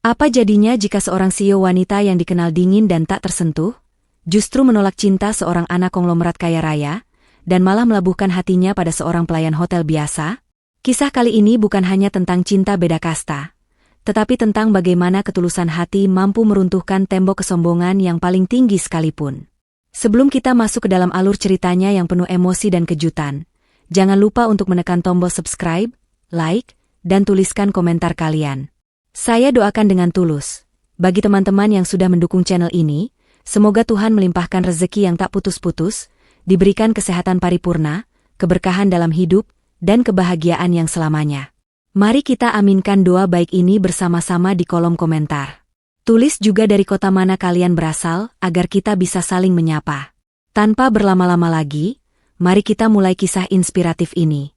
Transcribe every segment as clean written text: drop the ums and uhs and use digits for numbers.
Apa jadinya jika seorang CEO wanita yang dikenal dingin dan tak tersentuh, justru menolak cinta seorang anak konglomerat kaya raya, dan malah melabuhkan hatinya pada seorang pelayan hotel biasa? Kisah kali ini bukan hanya tentang cinta beda kasta, tetapi tentang bagaimana ketulusan hati mampu meruntuhkan tembok kesombongan yang paling tinggi sekalipun. Sebelum kita masuk ke dalam alur ceritanya yang penuh emosi dan kejutan, jangan lupa untuk menekan tombol subscribe, like, dan tuliskan komentar kalian. Saya doakan dengan tulus, bagi teman-teman yang sudah mendukung channel ini, semoga Tuhan melimpahkan rezeki yang tak putus-putus, diberikan kesehatan paripurna, keberkahan dalam hidup, dan kebahagiaan yang selamanya. Mari kita aminkan doa baik ini bersama-sama di kolom komentar. Tulis juga dari kota mana kalian berasal, agar kita bisa saling menyapa. Tanpa berlama-lama lagi, mari kita mulai kisah inspiratif ini.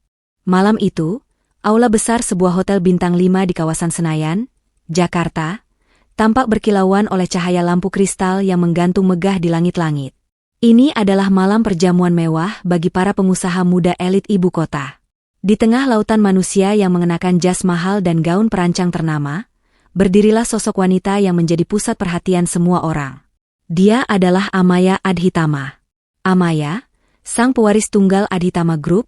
Malam itu, aula besar sebuah hotel bintang 5 di kawasan Senayan, Jakarta, tampak berkilauan oleh cahaya lampu kristal yang menggantung megah di langit-langit. Ini adalah malam perjamuan mewah bagi para pengusaha muda elit ibu kota. Di tengah lautan manusia yang mengenakan jas mahal dan gaun perancang ternama, berdirilah sosok wanita yang menjadi pusat perhatian semua orang. Dia adalah Amaya Adhitama. Amaya, sang pewaris tunggal Adhitama Group,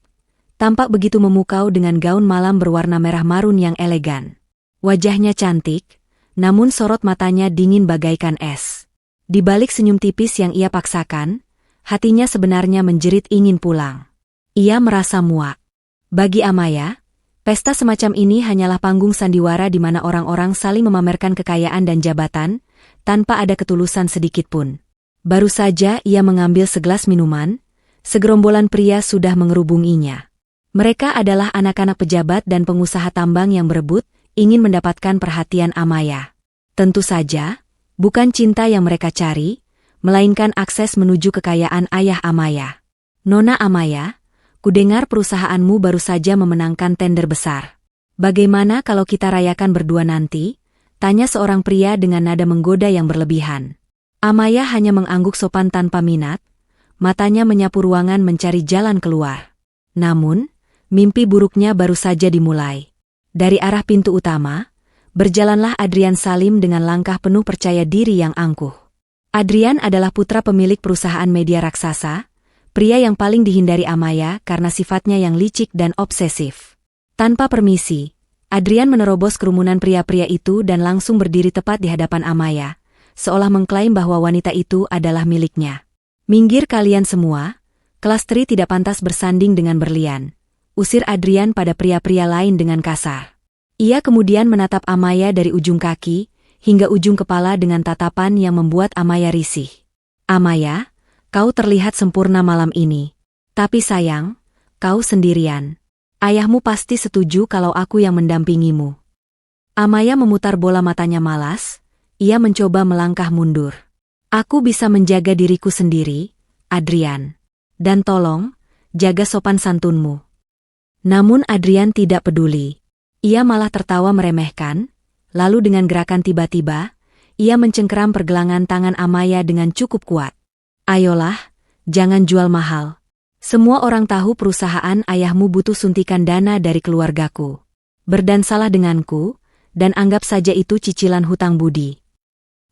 tampak begitu memukau dengan gaun malam berwarna merah marun yang elegan. Wajahnya cantik, namun sorot matanya dingin bagaikan es. Di balik senyum tipis yang ia paksakan, hatinya sebenarnya menjerit ingin pulang. Ia merasa muak. Bagi Amaya, pesta semacam ini hanyalah panggung sandiwara di mana orang-orang saling memamerkan kekayaan dan jabatan, tanpa ada ketulusan sedikitpun. Baru saja ia mengambil segelas minuman, segerombolan pria sudah mengerubunginya. Mereka adalah anak-anak pejabat dan pengusaha tambang yang berebut, ingin mendapatkan perhatian Amaya. Tentu saja, bukan cinta yang mereka cari, melainkan akses menuju kekayaan ayah Amaya. Nona Amaya, kudengar perusahaanmu baru saja memenangkan tender besar. Bagaimana kalau kita rayakan berdua nanti? Tanya seorang pria dengan nada menggoda yang berlebihan. Amaya hanya mengangguk sopan tanpa minat, matanya menyapu ruangan mencari jalan keluar. Namun, mimpi buruknya baru saja dimulai. Dari arah pintu utama, berjalanlah Adrian Salim dengan langkah penuh percaya diri yang angkuh. Adrian adalah putra pemilik perusahaan media raksasa, pria yang paling dihindari Amaya karena sifatnya yang licik dan obsesif. Tanpa permisi, Adrian menerobos kerumunan pria-pria itu dan langsung berdiri tepat di hadapan Amaya, seolah mengklaim bahwa wanita itu adalah miliknya. "Minggir kalian semua, kelas Tri tidak pantas bersanding dengan berlian," usir Adrian pada pria-pria lain dengan kasar. Ia kemudian menatap Amaya dari ujung kaki hingga ujung kepala dengan tatapan yang membuat Amaya risih. "Amaya, kau terlihat sempurna malam ini. Tapi sayang, kau sendirian. Ayahmu pasti setuju kalau aku yang mendampingimu." Amaya memutar bola matanya malas, ia mencoba melangkah mundur. "Aku bisa menjaga diriku sendiri, Adrian. Dan tolong, jaga sopan santunmu." Namun Adrian tidak peduli. Ia malah tertawa meremehkan, lalu dengan gerakan tiba-tiba, ia mencengkeram pergelangan tangan Amaya dengan cukup kuat. "Ayolah, jangan jual mahal. Semua orang tahu perusahaan ayahmu butuh suntikan dana dari keluargaku. Berdansalah denganku, dan anggap saja itu cicilan hutang budi."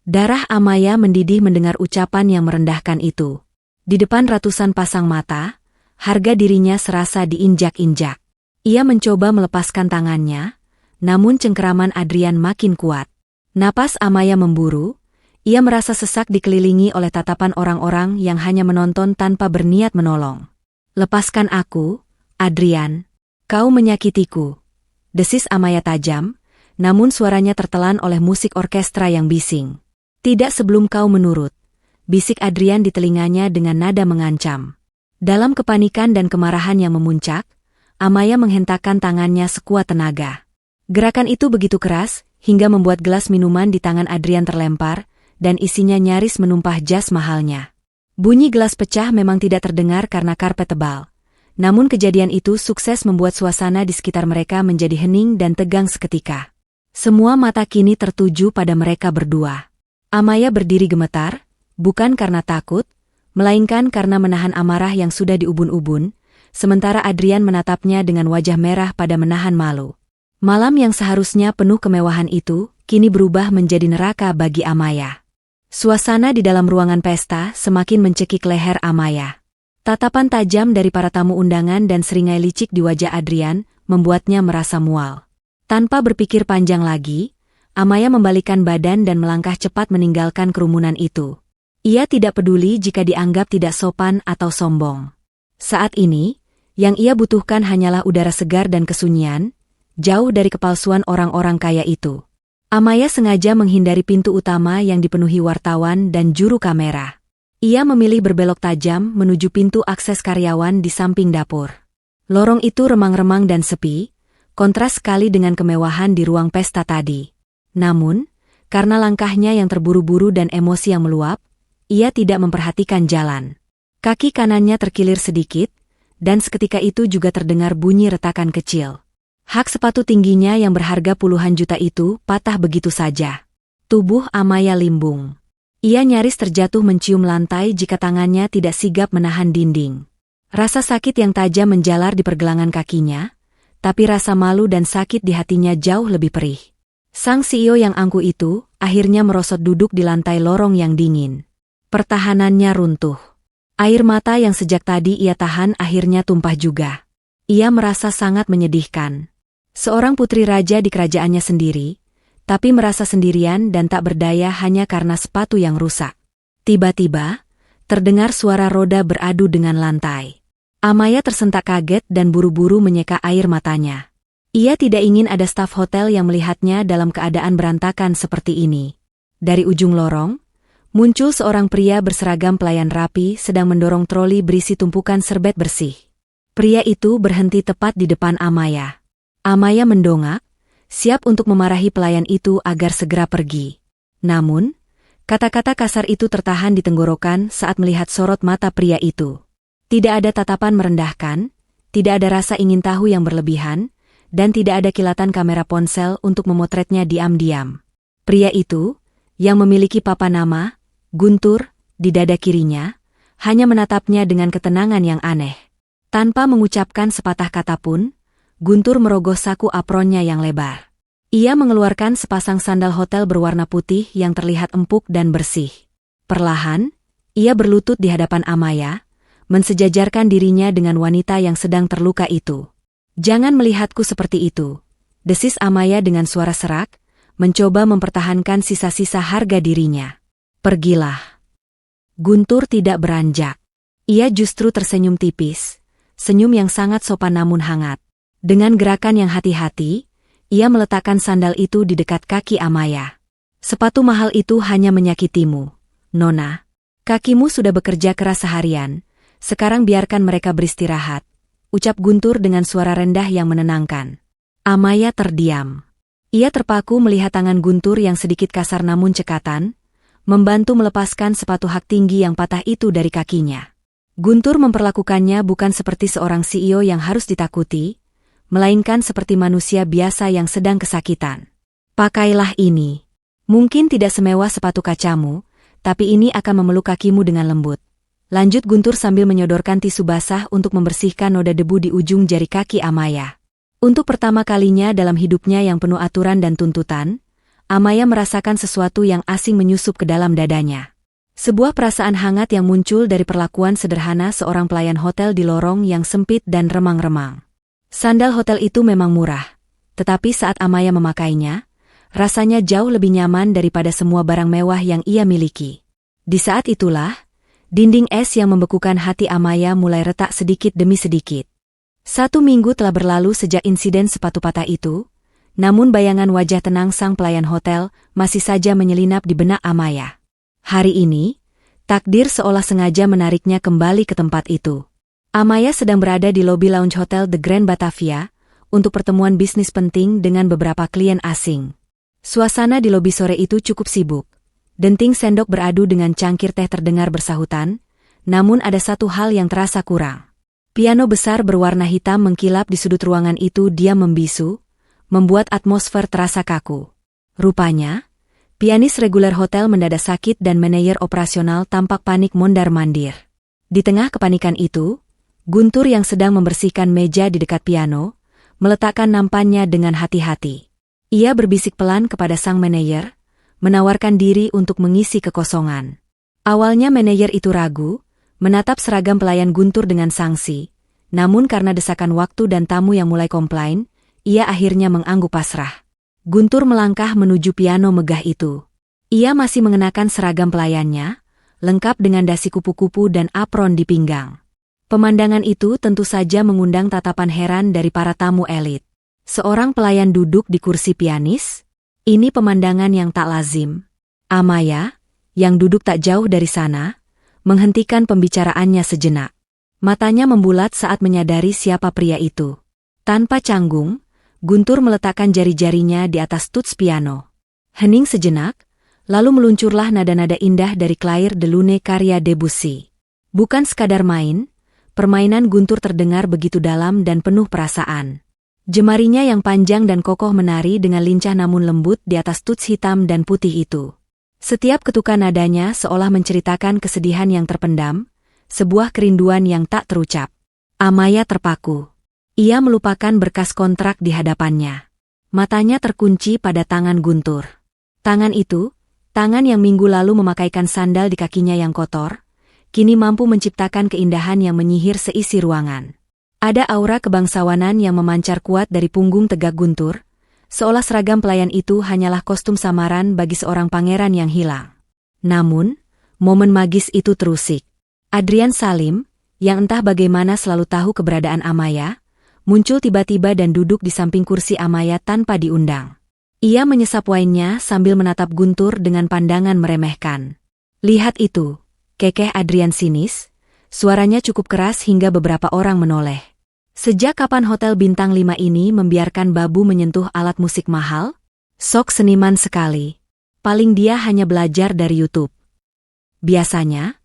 Darah Amaya mendidih mendengar ucapan yang merendahkan itu. Di depan ratusan pasang mata, harga dirinya serasa diinjak-injak. Ia mencoba melepaskan tangannya, namun cengkeraman Adrian makin kuat. Napas Amaya memburu, ia merasa sesak dikelilingi oleh tatapan orang-orang yang hanya menonton tanpa berniat menolong. "Lepaskan aku, Adrian. Kau menyakitiku," desis Amaya tajam, namun suaranya tertelan oleh musik orkestra yang bising. "Tidak sebelum kau menurut," bisik Adrian di telinganya dengan nada mengancam. Dalam kepanikan dan kemarahan yang memuncak, Amaya menghentakkan tangannya sekuat tenaga. Gerakan itu begitu keras, hingga membuat gelas minuman di tangan Adrian terlempar, dan isinya nyaris menumpah jas mahalnya. Bunyi gelas pecah memang tidak terdengar karena karpet tebal. Namun kejadian itu sukses membuat suasana di sekitar mereka menjadi hening dan tegang seketika. Semua mata kini tertuju pada mereka berdua. Amaya berdiri gemetar, bukan karena takut, melainkan karena menahan amarah yang sudah diubun-ubun, sementara Adrian menatapnya dengan wajah merah pada menahan malu. Malam yang seharusnya penuh kemewahan itu, kini berubah menjadi neraka bagi Amaya. Suasana di dalam ruangan pesta semakin mencekik leher Amaya. Tatapan tajam dari para tamu undangan dan seringai licik di wajah Adrian membuatnya merasa mual. Tanpa berpikir panjang lagi, Amaya membalikkan badan dan melangkah cepat meninggalkan kerumunan itu. Ia tidak peduli jika dianggap tidak sopan atau sombong. Saat ini, yang ia butuhkan hanyalah udara segar dan kesunyian, jauh dari kepalsuan orang-orang kaya itu. Amaya sengaja menghindari pintu utama yang dipenuhi wartawan dan juru kamera. Ia memilih berbelok tajam menuju pintu akses karyawan di samping dapur. Lorong itu remang-remang dan sepi, kontras sekali dengan kemewahan di ruang pesta tadi. Namun, karena langkahnya yang terburu-buru dan emosi yang meluap, ia tidak memperhatikan jalan. Kaki kanannya terkilir sedikit, dan seketika itu juga terdengar bunyi retakan kecil. Hak sepatu tingginya yang berharga puluhan juta itu patah begitu saja. Tubuh Amaya limbung. Ia nyaris terjatuh mencium lantai jika tangannya tidak sigap menahan dinding. Rasa sakit yang tajam menjalar di pergelangan kakinya, tapi rasa malu dan sakit di hatinya jauh lebih perih. Sang CEO yang angkuh itu akhirnya merosot duduk di lantai lorong yang dingin. Pertahanannya runtuh. Air mata yang sejak tadi ia tahan akhirnya tumpah juga. Ia merasa sangat menyedihkan. Seorang putri raja di kerajaannya sendiri, tapi merasa sendirian dan tak berdaya hanya karena sepatu yang rusak. Tiba-tiba, terdengar suara roda beradu dengan lantai. Amaya tersentak kaget dan buru-buru menyeka air matanya. Ia tidak ingin ada staf hotel yang melihatnya dalam keadaan berantakan seperti ini. Dari ujung lorong, muncul seorang pria berseragam pelayan rapi sedang mendorong troli berisi tumpukan serbet bersih. Pria itu berhenti tepat di depan Amaya. Amaya mendongak, siap untuk memarahi pelayan itu agar segera pergi. Namun, kata-kata kasar itu tertahan di tenggorokan saat melihat sorot mata pria itu. Tidak ada tatapan merendahkan, tidak ada rasa ingin tahu yang berlebihan, dan tidak ada kilatan kamera ponsel untuk memotretnya diam-diam. Pria itu, yang memiliki papan nama, Guntur, di dada kirinya, hanya menatapnya dengan ketenangan yang aneh. Tanpa mengucapkan sepatah kata pun, Guntur merogoh saku apronnya yang lebar. Ia mengeluarkan sepasang sandal hotel berwarna putih yang terlihat empuk dan bersih. Perlahan, ia berlutut di hadapan Amaya, mensejajarkan dirinya dengan wanita yang sedang terluka itu. "Jangan melihatku seperti itu," desis Amaya dengan suara serak, mencoba mempertahankan sisa-sisa harga dirinya. "Pergilah." Guntur tidak beranjak. Ia justru tersenyum tipis, senyum yang sangat sopan namun hangat. Dengan gerakan yang hati-hati, ia meletakkan sandal itu di dekat kaki Amaya. "Sepatu mahal itu hanya menyakitimu, Nona. Kakimu sudah bekerja keras seharian, sekarang biarkan mereka beristirahat," ucap Guntur dengan suara rendah yang menenangkan. Amaya terdiam. Ia terpaku melihat tangan Guntur yang sedikit kasar namun cekatan, membantu melepaskan sepatu hak tinggi yang patah itu dari kakinya. Guntur memperlakukannya bukan seperti seorang CEO yang harus ditakuti, melainkan seperti manusia biasa yang sedang kesakitan. "Pakailah ini. Mungkin tidak semewah sepatu kacamu, tapi ini akan memeluk kakimu dengan lembut," lanjut Guntur sambil menyodorkan tisu basah untuk membersihkan noda debu di ujung jari kaki Amaya. Untuk pertama kalinya dalam hidupnya yang penuh aturan dan tuntutan, Amaya merasakan sesuatu yang asing menyusup ke dalam dadanya. Sebuah perasaan hangat yang muncul dari perlakuan sederhana seorang pelayan hotel di lorong yang sempit dan remang-remang. Sandal hotel itu memang murah, tetapi saat Amaya memakainya, rasanya jauh lebih nyaman daripada semua barang mewah yang ia miliki. Di saat itulah, dinding es yang membekukan hati Amaya mulai retak sedikit demi sedikit. 1 minggu telah berlalu sejak insiden sepatu patah itu, namun bayangan wajah tenang sang pelayan hotel masih saja menyelinap di benak Amaya. Hari ini, takdir seolah sengaja menariknya kembali ke tempat itu. Amaya sedang berada di lobi lounge hotel The Grand Batavia untuk pertemuan bisnis penting dengan beberapa klien asing. Suasana di lobi sore itu cukup sibuk. Denting sendok beradu dengan cangkir teh terdengar bersahutan, namun ada satu hal yang terasa kurang. Piano besar berwarna hitam mengkilap di sudut ruangan itu diam membisu, membuat atmosfer terasa kaku. Rupanya, pianis reguler hotel mendadak sakit dan manajer operasional tampak panik mondar-mandir. Di tengah kepanikan itu, Guntur yang sedang membersihkan meja di dekat piano, meletakkan nampannya dengan hati-hati. Ia berbisik pelan kepada sang manajer, menawarkan diri untuk mengisi kekosongan. Awalnya manajer itu ragu, menatap seragam pelayan Guntur dengan sangsi. Namun karena desakan waktu dan tamu yang mulai komplain, ia akhirnya mengangguk pasrah. Guntur melangkah menuju piano megah itu. Ia masih mengenakan seragam pelayannya, lengkap dengan dasi kupu-kupu dan apron di pinggang. Pemandangan itu tentu saja mengundang tatapan heran dari para tamu elit. Seorang pelayan duduk di kursi pianis? Ini pemandangan yang tak lazim. Amaya, yang duduk tak jauh dari sana, menghentikan pembicaraannya sejenak. Matanya membulat saat menyadari siapa pria itu. Tanpa canggung, Guntur meletakkan jari-jarinya di atas tuts piano. Hening sejenak, lalu meluncurlah nada-nada indah dari Clair de Lune karya Debussy. Bukan sekadar main, permainan Guntur terdengar begitu dalam dan penuh perasaan. Jemarinya yang panjang dan kokoh menari dengan lincah namun lembut di atas tuts hitam dan putih itu. Setiap ketukan nadanya seolah menceritakan kesedihan yang terpendam, sebuah kerinduan yang tak terucap. Amaya terpaku. Ia melupakan berkas kontrak di hadapannya. Matanya terkunci pada tangan Guntur. Tangan itu, tangan yang minggu lalu memakaikan sandal di kakinya yang kotor, kini mampu menciptakan keindahan yang menyihir seisi ruangan. Ada aura kebangsawanan yang memancar kuat dari punggung tegak Guntur, seolah seragam pelayan itu hanyalah kostum samaran bagi seorang pangeran yang hilang. Namun, momen magis itu terusik. Adrian Salim, yang entah bagaimana selalu tahu keberadaan Amaya, muncul tiba-tiba dan duduk di samping kursi Amaya tanpa diundang. Ia menyesap wainnya sambil menatap Guntur dengan pandangan meremehkan. "Lihat itu," kekeh Adrian sinis, suaranya cukup keras hingga beberapa orang menoleh. "Sejak kapan hotel bintang 5 ini membiarkan babu menyentuh alat musik mahal? Sok seniman sekali. Paling dia hanya belajar dari YouTube." Biasanya,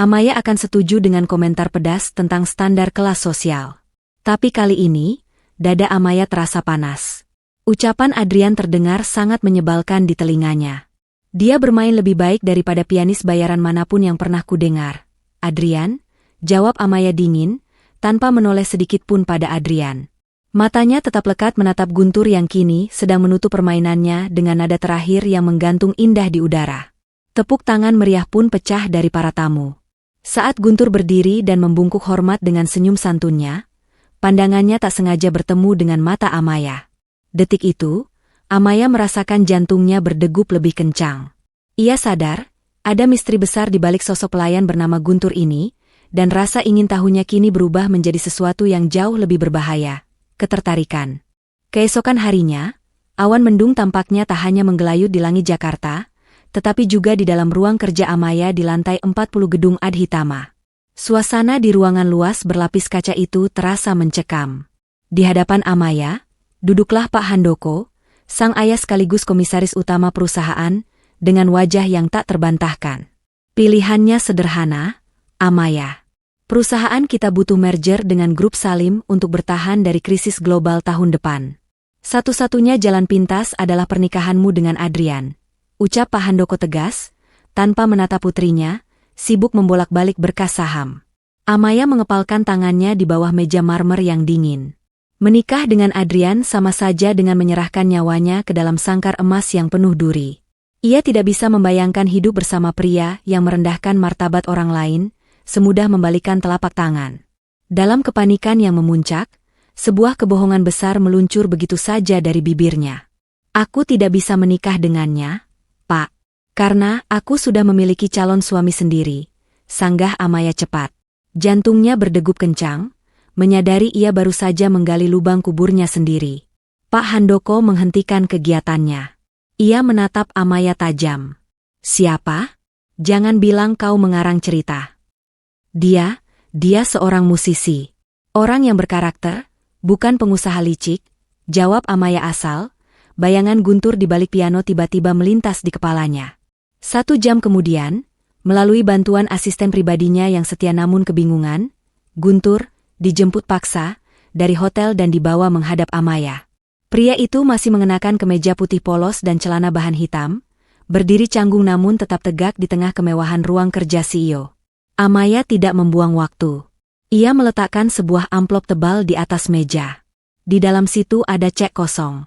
Amaya akan setuju dengan komentar pedas tentang standar kelas sosial. Tapi kali ini, dada Amaya terasa panas. Ucapan Adrian terdengar sangat menyebalkan di telinganya. "Dia bermain lebih baik daripada pianis bayaran manapun yang pernah kudengar." "Adrian," jawab Amaya dingin, tanpa menoleh sedikit pun pada Adrian. Matanya tetap lekat menatap Guntur yang kini sedang menutup permainannya dengan nada terakhir yang menggantung indah di udara. Tepuk tangan meriah pun pecah dari para tamu. Saat Guntur berdiri dan membungkuk hormat dengan senyum santunnya, pandangannya tak sengaja bertemu dengan mata Amaya. Detik itu, Amaya merasakan jantungnya berdegup lebih kencang. Ia sadar, ada misteri besar di balik sosok pelayan bernama Guntur ini, dan rasa ingin tahunya kini berubah menjadi sesuatu yang jauh lebih berbahaya, ketertarikan. Keesokan harinya, awan mendung tampaknya tak hanya menggelayut di langit Jakarta, tetapi juga di dalam ruang kerja Amaya di lantai 40 gedung Adhitama. Suasana di ruangan luas berlapis kaca itu terasa mencekam. Di hadapan Amaya, duduklah Pak Handoko, sang ayah sekaligus komisaris utama perusahaan, dengan wajah yang tak terbantahkan. Pilihannya sederhana, "Amaya. Perusahaan kita butuh merger dengan grup Salim untuk bertahan dari krisis global tahun depan. Satu-satunya jalan pintas adalah pernikahanmu dengan Adrian," ucap Pak Handoko tegas, tanpa menatap putrinya, sibuk membolak-balik berkas saham. Amaya mengepalkan tangannya di bawah meja marmer yang dingin. Menikah dengan Adrian sama saja dengan menyerahkan nyawanya ke dalam sangkar emas yang penuh duri. Ia tidak bisa membayangkan hidup bersama pria yang merendahkan martabat orang lain, semudah membalikan telapak tangan. Dalam kepanikan yang memuncak, sebuah kebohongan besar meluncur begitu saja dari bibirnya. "Aku tidak bisa menikah dengannya, Pak. Karena aku sudah memiliki calon suami sendiri," sanggah Amaya cepat. Jantungnya berdegup kencang, menyadari ia baru saja menggali lubang kuburnya sendiri. Pak Handoko menghentikan kegiatannya. Ia menatap Amaya tajam. "Siapa? Jangan bilang kau mengarang cerita." Dia seorang musisi. Orang yang berkarakter, bukan pengusaha licik," jawab Amaya asal. Bayangan Guntur di balik piano tiba-tiba melintas di kepalanya. 1 jam kemudian, melalui bantuan asisten pribadinya yang setia namun kebingungan, Guntur dijemput paksa dari hotel dan dibawa menghadap Amaya. Pria itu masih mengenakan kemeja putih polos dan celana bahan hitam, berdiri canggung namun tetap tegak di tengah kemewahan ruang kerja CEO. Amaya tidak membuang waktu. Ia meletakkan sebuah amplop tebal di atas meja. Di dalam situ ada cek kosong.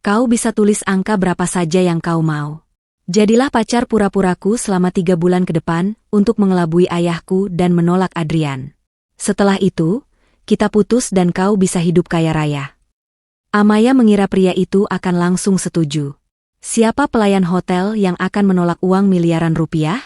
Kau bisa tulis angka berapa saja yang kau mau. Jadilah pacar pura-puraku selama 3 bulan ke depan untuk mengelabui ayahku dan menolak Adrian. Setelah itu, kita putus dan kau bisa hidup kaya raya. Amaya mengira pria itu akan langsung setuju. Siapa pelayan hotel yang akan menolak uang miliaran rupiah?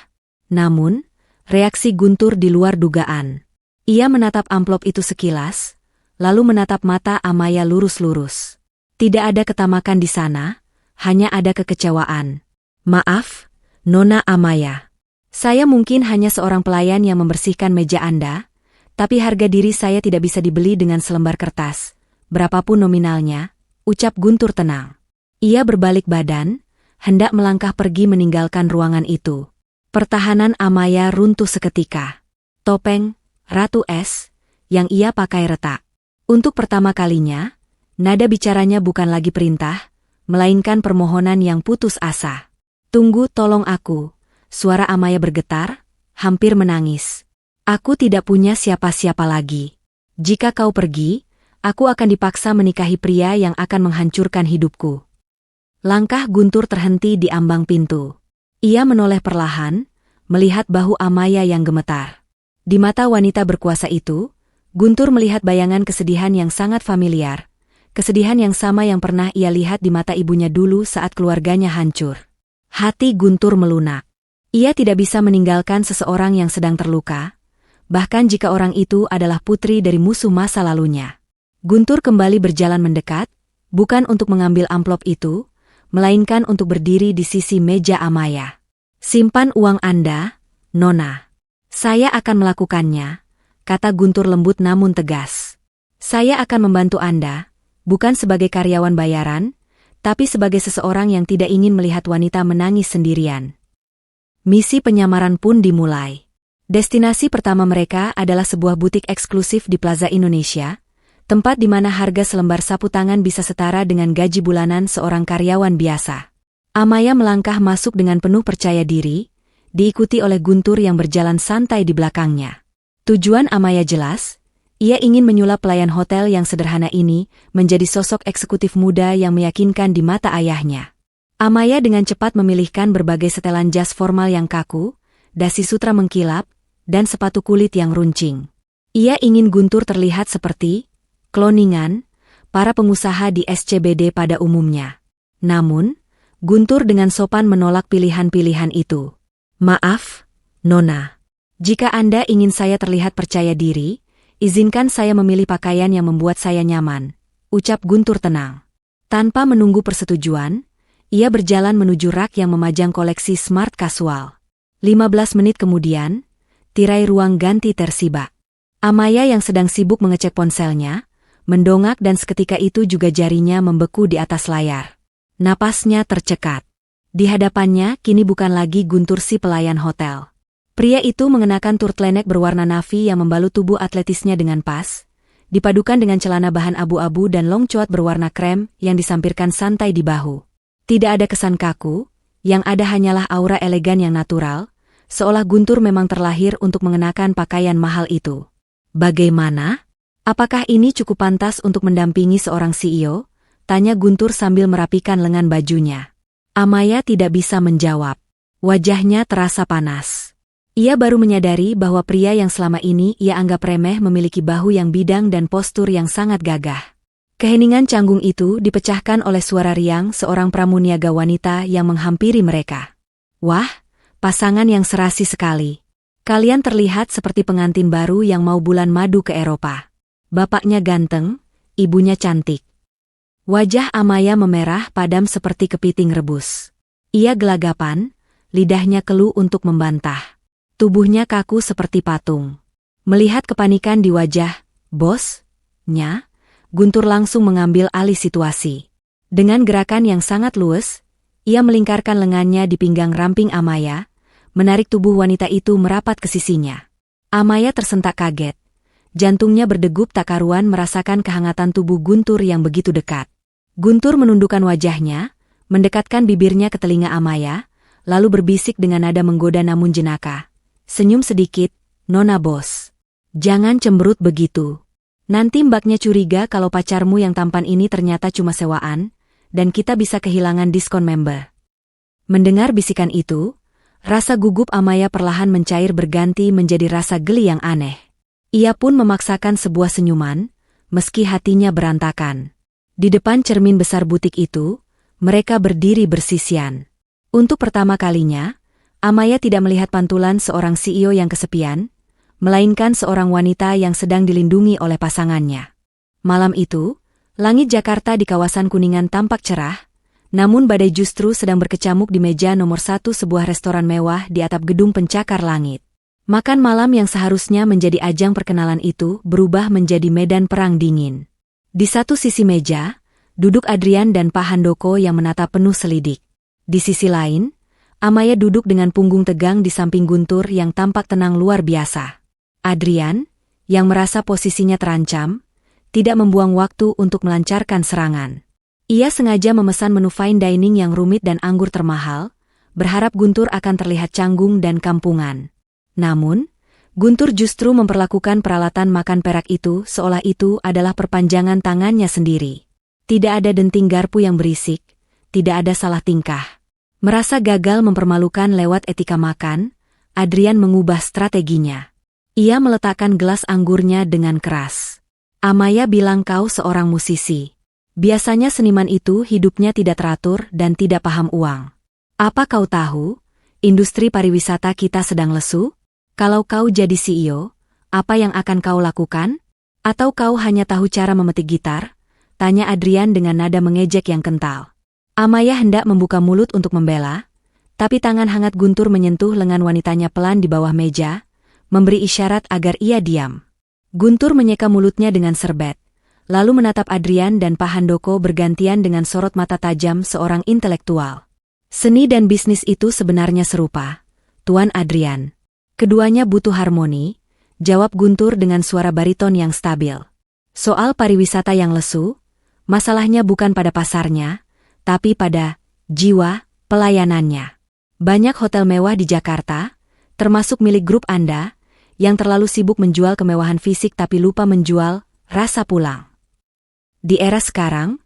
Namun, reaksi Guntur di luar dugaan. Ia menatap amplop itu sekilas, lalu menatap mata Amaya lurus-lurus. Tidak ada ketamakan di sana, hanya ada kekecewaan. Maaf, Nona Amaya. Saya mungkin hanya seorang pelayan yang membersihkan meja Anda, tapi harga diri saya tidak bisa dibeli dengan selembar kertas. Berapapun nominalnya, ucap Guntur tenang. Ia berbalik badan, hendak melangkah pergi meninggalkan ruangan itu. Pertahanan Amaya runtuh seketika. Topeng, Ratu Es, yang ia pakai retak. Untuk pertama kalinya, nada bicaranya bukan lagi perintah, melainkan permohonan yang putus asa. Tunggu, tolong aku. Suara Amaya bergetar, hampir menangis. Aku tidak punya siapa-siapa lagi. Jika kau pergi, aku akan dipaksa menikahi pria yang akan menghancurkan hidupku. Langkah Guntur terhenti di ambang pintu. Ia menoleh perlahan, melihat bahu Amaya yang gemetar. Di mata wanita berkuasa itu, Guntur melihat bayangan kesedihan yang sangat familiar. Kesedihan yang sama yang pernah ia lihat di mata ibunya dulu saat keluarganya hancur. Hati Guntur melunak. Ia tidak bisa meninggalkan seseorang yang sedang terluka, bahkan jika orang itu adalah putri dari musuh masa lalunya. Guntur kembali berjalan mendekat, bukan untuk mengambil amplop itu, melainkan untuk berdiri di sisi meja Amaya. Simpan uang Anda, Nona. Saya akan melakukannya, kata Guntur lembut namun tegas. Saya akan membantu Anda, bukan sebagai karyawan bayaran, tapi sebagai seseorang yang tidak ingin melihat wanita menangis sendirian. Misi penyamaran pun dimulai. Destinasi pertama mereka adalah sebuah butik eksklusif di Plaza Indonesia, tempat di mana harga selembar sapu tangan bisa setara dengan gaji bulanan seorang karyawan biasa. Amaya melangkah masuk dengan penuh percaya diri, diikuti oleh Guntur yang berjalan santai di belakangnya. Tujuan Amaya jelas, ia ingin menyulap pelayan hotel yang sederhana ini menjadi sosok eksekutif muda yang meyakinkan di mata ayahnya. Amaya dengan cepat memilihkan berbagai setelan jas formal yang kaku, dasi sutra mengkilap, dan sepatu kulit yang runcing. Ia ingin Guntur terlihat seperti kloningan para pengusaha di SCBD pada umumnya. Namun, Guntur dengan sopan menolak pilihan-pilihan itu. Maaf, Nona. Jika Anda ingin saya terlihat percaya diri, izinkan saya memilih pakaian yang membuat saya nyaman, ucap Guntur tenang. Tanpa menunggu persetujuan, ia berjalan menuju rak yang memajang koleksi smart casual. 15 menit kemudian, tirai ruang ganti tersiba. Amaya yang sedang sibuk mengecek ponselnya, mendongak dan seketika itu juga jarinya membeku di atas layar. Napasnya tercekat. Di hadapannya kini bukan lagi Guntur si pelayan hotel. Pria itu mengenakan turtleneck berwarna navy yang membalut tubuh atletisnya dengan pas, dipadukan dengan celana bahan abu-abu dan long coat berwarna krem yang disampirkan santai di bahu. Tidak ada kesan kaku, yang ada hanyalah aura elegan yang natural, seolah Guntur memang terlahir untuk mengenakan pakaian mahal itu. Bagaimana? Apakah ini cukup pantas untuk mendampingi seorang CEO? Tanya Guntur sambil merapikan lengan bajunya. Amaya tidak bisa menjawab. Wajahnya terasa panas. Ia baru menyadari bahwa pria yang selama ini ia anggap remeh memiliki bahu yang bidang dan postur yang sangat gagah. Keheningan canggung itu dipecahkan oleh suara riang seorang pramuniaga wanita yang menghampiri mereka. Wah, pasangan yang serasi sekali. Kalian terlihat seperti pengantin baru yang mau bulan madu ke Eropa. Bapaknya ganteng, ibunya cantik. Wajah Amaya memerah padam seperti kepiting rebus. Ia gelagapan, lidahnya keluh untuk membantah. Tubuhnya kaku seperti patung. Melihat kepanikan di wajah bosnya, Guntur langsung mengambil alih situasi. Dengan gerakan yang sangat luwes, ia melingkarkan lengannya di pinggang ramping Amaya, menarik tubuh wanita itu merapat ke sisinya. Amaya tersentak kaget. Jantungnya berdegup tak karuan merasakan kehangatan tubuh Guntur yang begitu dekat. Guntur menundukkan wajahnya, mendekatkan bibirnya ke telinga Amaya, lalu berbisik dengan nada menggoda namun jenaka. Senyum sedikit, Nona bos. Jangan cemberut begitu. Nanti mbaknya curiga kalau pacarmu yang tampan ini ternyata cuma sewaan, dan kita bisa kehilangan diskon member. Mendengar bisikan itu, rasa gugup Amaya perlahan mencair berganti menjadi rasa geli yang aneh. Ia pun memaksakan sebuah senyuman, meski hatinya berantakan. Di depan cermin besar butik itu, mereka berdiri bersisian. Untuk pertama kalinya, Amaya tidak melihat pantulan seorang CEO yang kesepian, melainkan seorang wanita yang sedang dilindungi oleh pasangannya. Malam itu, langit Jakarta di kawasan Kuningan tampak cerah, namun badai justru sedang berkecamuk di meja nomor 1 sebuah restoran mewah di atap gedung pencakar langit. Makan malam yang seharusnya menjadi ajang perkenalan itu berubah menjadi medan perang dingin. Di satu sisi meja, duduk Adrian dan Pak Handoko yang menatap penuh selidik. Di sisi lain, Amaya duduk dengan punggung tegang di samping Guntur yang tampak tenang luar biasa. Adrian, yang merasa posisinya terancam, tidak membuang waktu untuk melancarkan serangan. Ia sengaja memesan menu fine dining yang rumit dan anggur termahal, berharap Guntur akan terlihat canggung dan kampungan. Namun, Guntur justru memperlakukan peralatan makan perak itu seolah itu adalah perpanjangan tangannya sendiri. Tidak ada denting garpu yang berisik, tidak ada salah tingkah. Merasa gagal mempermalukan lewat etika makan, Adrian mengubah strateginya. Ia meletakkan gelas anggurnya dengan keras. Amaya bilang kau seorang musisi. Biasanya seniman itu hidupnya tidak teratur dan tidak paham uang. Apa kau tahu, industri pariwisata kita sedang lesu? Kalau kau jadi CEO, apa yang akan kau lakukan? Atau kau hanya tahu cara memetik gitar? Tanya Adrian dengan nada mengejek yang kental. Amaya hendak membuka mulut untuk membela, tapi tangan hangat Guntur menyentuh lengan wanitanya pelan di bawah meja, memberi isyarat agar ia diam. Guntur menyeka mulutnya dengan serbet, lalu menatap Adrian dan Pak Handoko bergantian dengan sorot mata tajam seorang intelektual. Seni dan bisnis itu sebenarnya serupa, Tuan Adrian. Keduanya butuh harmoni, jawab Guntur dengan suara bariton yang stabil. Soal pariwisata yang lesu, masalahnya bukan pada pasarnya, tapi pada jiwa pelayanannya. Banyak hotel mewah di Jakarta, termasuk milik grup Anda, yang terlalu sibuk menjual kemewahan fisik tapi lupa menjual rasa pulang. Di era sekarang,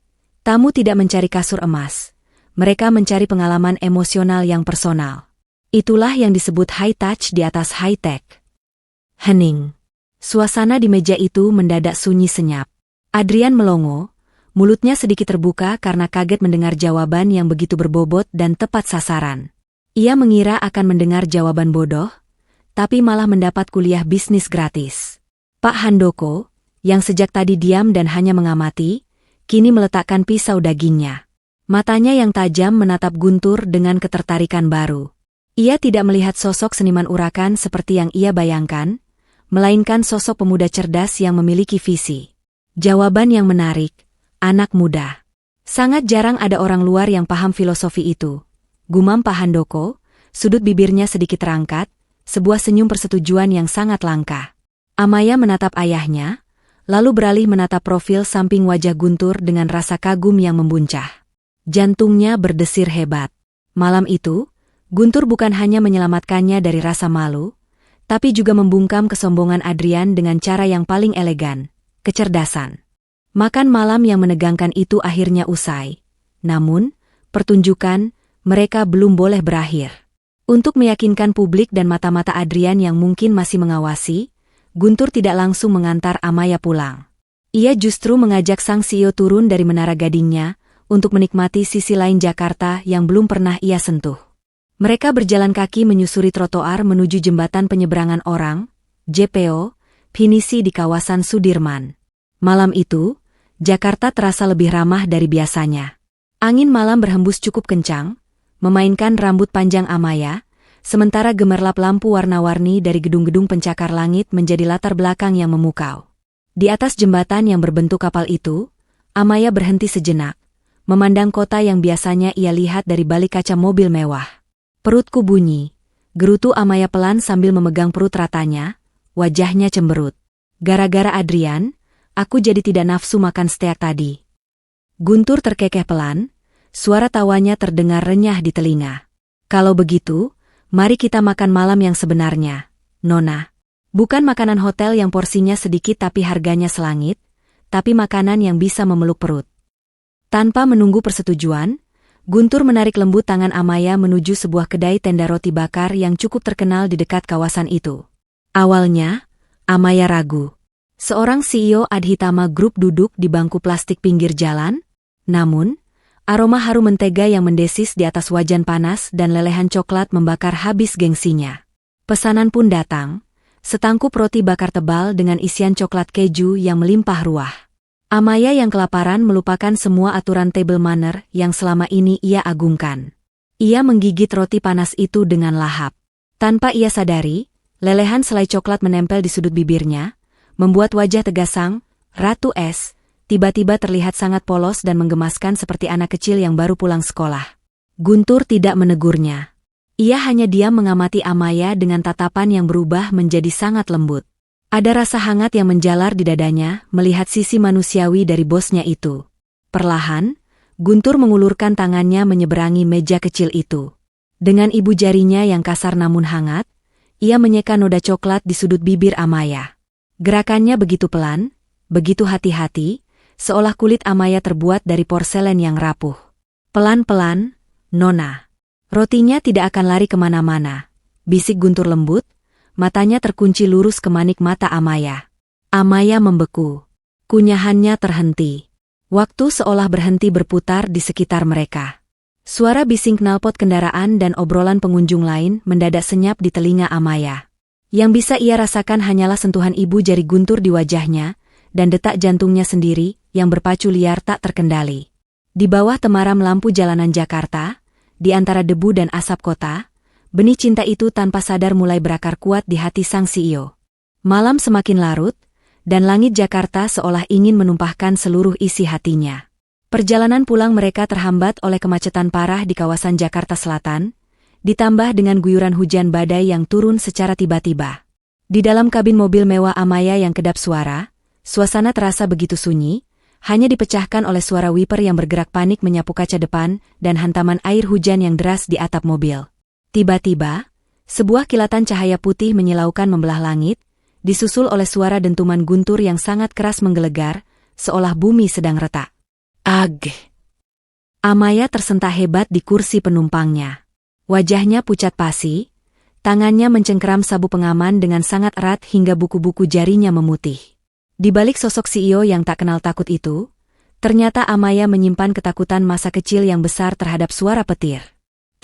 tamu tidak mencari kasur emas. Mereka mencari pengalaman emosional yang personal. Itulah yang disebut high touch di atas high tech. Hening. Suasana di meja itu mendadak sunyi senyap. Adrian melongo, mulutnya sedikit terbuka karena kaget mendengar jawaban yang begitu berbobot dan tepat sasaran. Ia mengira akan mendengar jawaban bodoh, tapi malah mendapat kuliah bisnis gratis. Pak Handoko, yang sejak tadi diam dan hanya mengamati, kini meletakkan pisau dagingnya. Matanya yang tajam menatap Guntur dengan ketertarikan baru. Ia tidak melihat sosok seniman urakan seperti yang ia bayangkan, melainkan sosok pemuda cerdas yang memiliki visi. Jawaban yang menarik, anak muda. Sangat jarang ada orang luar yang paham filosofi itu. Gumam Pak Handoko, sudut bibirnya sedikit terangkat, sebuah senyum persetujuan yang sangat langka. Amaya menatap ayahnya, lalu beralih menatap profil samping wajah Guntur dengan rasa kagum yang membuncah. Jantungnya berdesir hebat. Malam itu, Guntur bukan hanya menyelamatkannya dari rasa malu, tapi juga membungkam kesombongan Adrian dengan cara yang paling elegan, kecerdasan. Makan malam yang menegangkan itu akhirnya usai. Namun, pertunjukan mereka belum boleh berakhir. Untuk meyakinkan publik dan mata-mata Adrian yang mungkin masih mengawasi, Guntur tidak langsung mengantar Amaya pulang. Ia justru mengajak sang CEO turun dari menara gadingnya untuk menikmati sisi lain Jakarta yang belum pernah ia sentuh. Mereka berjalan kaki menyusuri trotoar menuju jembatan penyeberangan orang, JPO, pinisi di kawasan Sudirman. Malam itu, Jakarta terasa lebih ramah dari biasanya. Angin malam berhembus cukup kencang, memainkan rambut panjang Amaya, sementara gemerlap lampu warna-warni dari gedung-gedung pencakar langit menjadi latar belakang yang memukau. Di atas jembatan yang berbentuk kapal itu, Amaya berhenti sejenak, memandang kota yang biasanya ia lihat dari balik kaca mobil mewah. Perutku bunyi, gerutu Amaya pelan sambil memegang perut ratanya, wajahnya cemberut. Gara-gara Adrian, aku jadi tidak nafsu makan steak tadi. Guntur terkekeh pelan, suara tawanya terdengar renyah di telinga. Kalau begitu, mari kita makan malam yang sebenarnya, Nona. Bukan makanan hotel yang porsinya sedikit tapi harganya selangit, tapi makanan yang bisa memeluk perut. Tanpa menunggu persetujuan, Guntur menarik lembut tangan Amaya menuju sebuah kedai tenda roti bakar yang cukup terkenal di dekat kawasan itu. Awalnya, Amaya ragu. Seorang CEO Adhitama Group duduk di bangku plastik pinggir jalan, namun, aroma harum mentega yang mendesis di atas wajan panas dan lelehan coklat membakar habis gengsinya. Pesanan pun datang, setangkup roti bakar tebal dengan isian coklat keju yang melimpah ruah. Amaya yang kelaparan melupakan semua aturan table manner yang selama ini ia agungkan. Ia menggigit roti panas itu dengan lahap. Tanpa ia sadari, lelehan selai coklat menempel di sudut bibirnya, membuat wajah tegas sang Ratu Es tiba-tiba terlihat sangat polos dan menggemaskan seperti anak kecil yang baru pulang sekolah. Guntur tidak menegurnya. Ia hanya diam mengamati Amaya dengan tatapan yang berubah menjadi sangat lembut. Ada rasa hangat yang menjalar di dadanya melihat sisi manusiawi dari bosnya itu. Perlahan, Guntur mengulurkan tangannya menyeberangi meja kecil itu. Dengan ibu jarinya yang kasar namun hangat, ia menyeka noda coklat di sudut bibir Amaya. Gerakannya begitu pelan, begitu hati-hati, seolah kulit Amaya terbuat dari porselen yang rapuh. Pelan-pelan, Nona. Rotinya tidak akan lari kemana-mana, bisik Guntur lembut. Matanya terkunci lurus ke manik mata Amaya. Amaya membeku. Kunyahannya terhenti. Waktu seolah berhenti berputar di sekitar mereka. Suara bising knalpot kendaraan dan obrolan pengunjung lain mendadak senyap di telinga Amaya. Yang bisa ia rasakan hanyalah sentuhan ibu jari Guntur di wajahnya, dan detak jantungnya sendiri yang berpacu liar tak terkendali. Di bawah temaram lampu jalanan Jakarta, di antara debu dan asap kota, benih cinta itu tanpa sadar mulai berakar kuat di hati sang CEO. Malam semakin larut, dan langit Jakarta seolah ingin menumpahkan seluruh isi hatinya. Perjalanan pulang mereka terhambat oleh kemacetan parah di kawasan Jakarta Selatan, ditambah dengan guyuran hujan badai yang turun secara tiba-tiba. Di dalam kabin mobil mewah Amaya yang kedap suara, suasana terasa begitu sunyi, hanya dipecahkan oleh suara wiper yang bergerak panik menyapu kaca depan dan hantaman air hujan yang deras di atap mobil. Tiba-tiba, sebuah kilatan cahaya putih menyilaukan membelah langit, disusul oleh suara dentuman Guntur yang sangat keras menggelegar, seolah bumi sedang retak. Ag! Amaya tersentak hebat di kursi penumpangnya. Wajahnya pucat pasi, tangannya mencengkeram sabu pengaman dengan sangat erat hingga buku-buku jarinya memutih. Di balik sosok CEO yang tak kenal takut itu, ternyata Amaya menyimpan ketakutan masa kecil yang besar terhadap suara petir.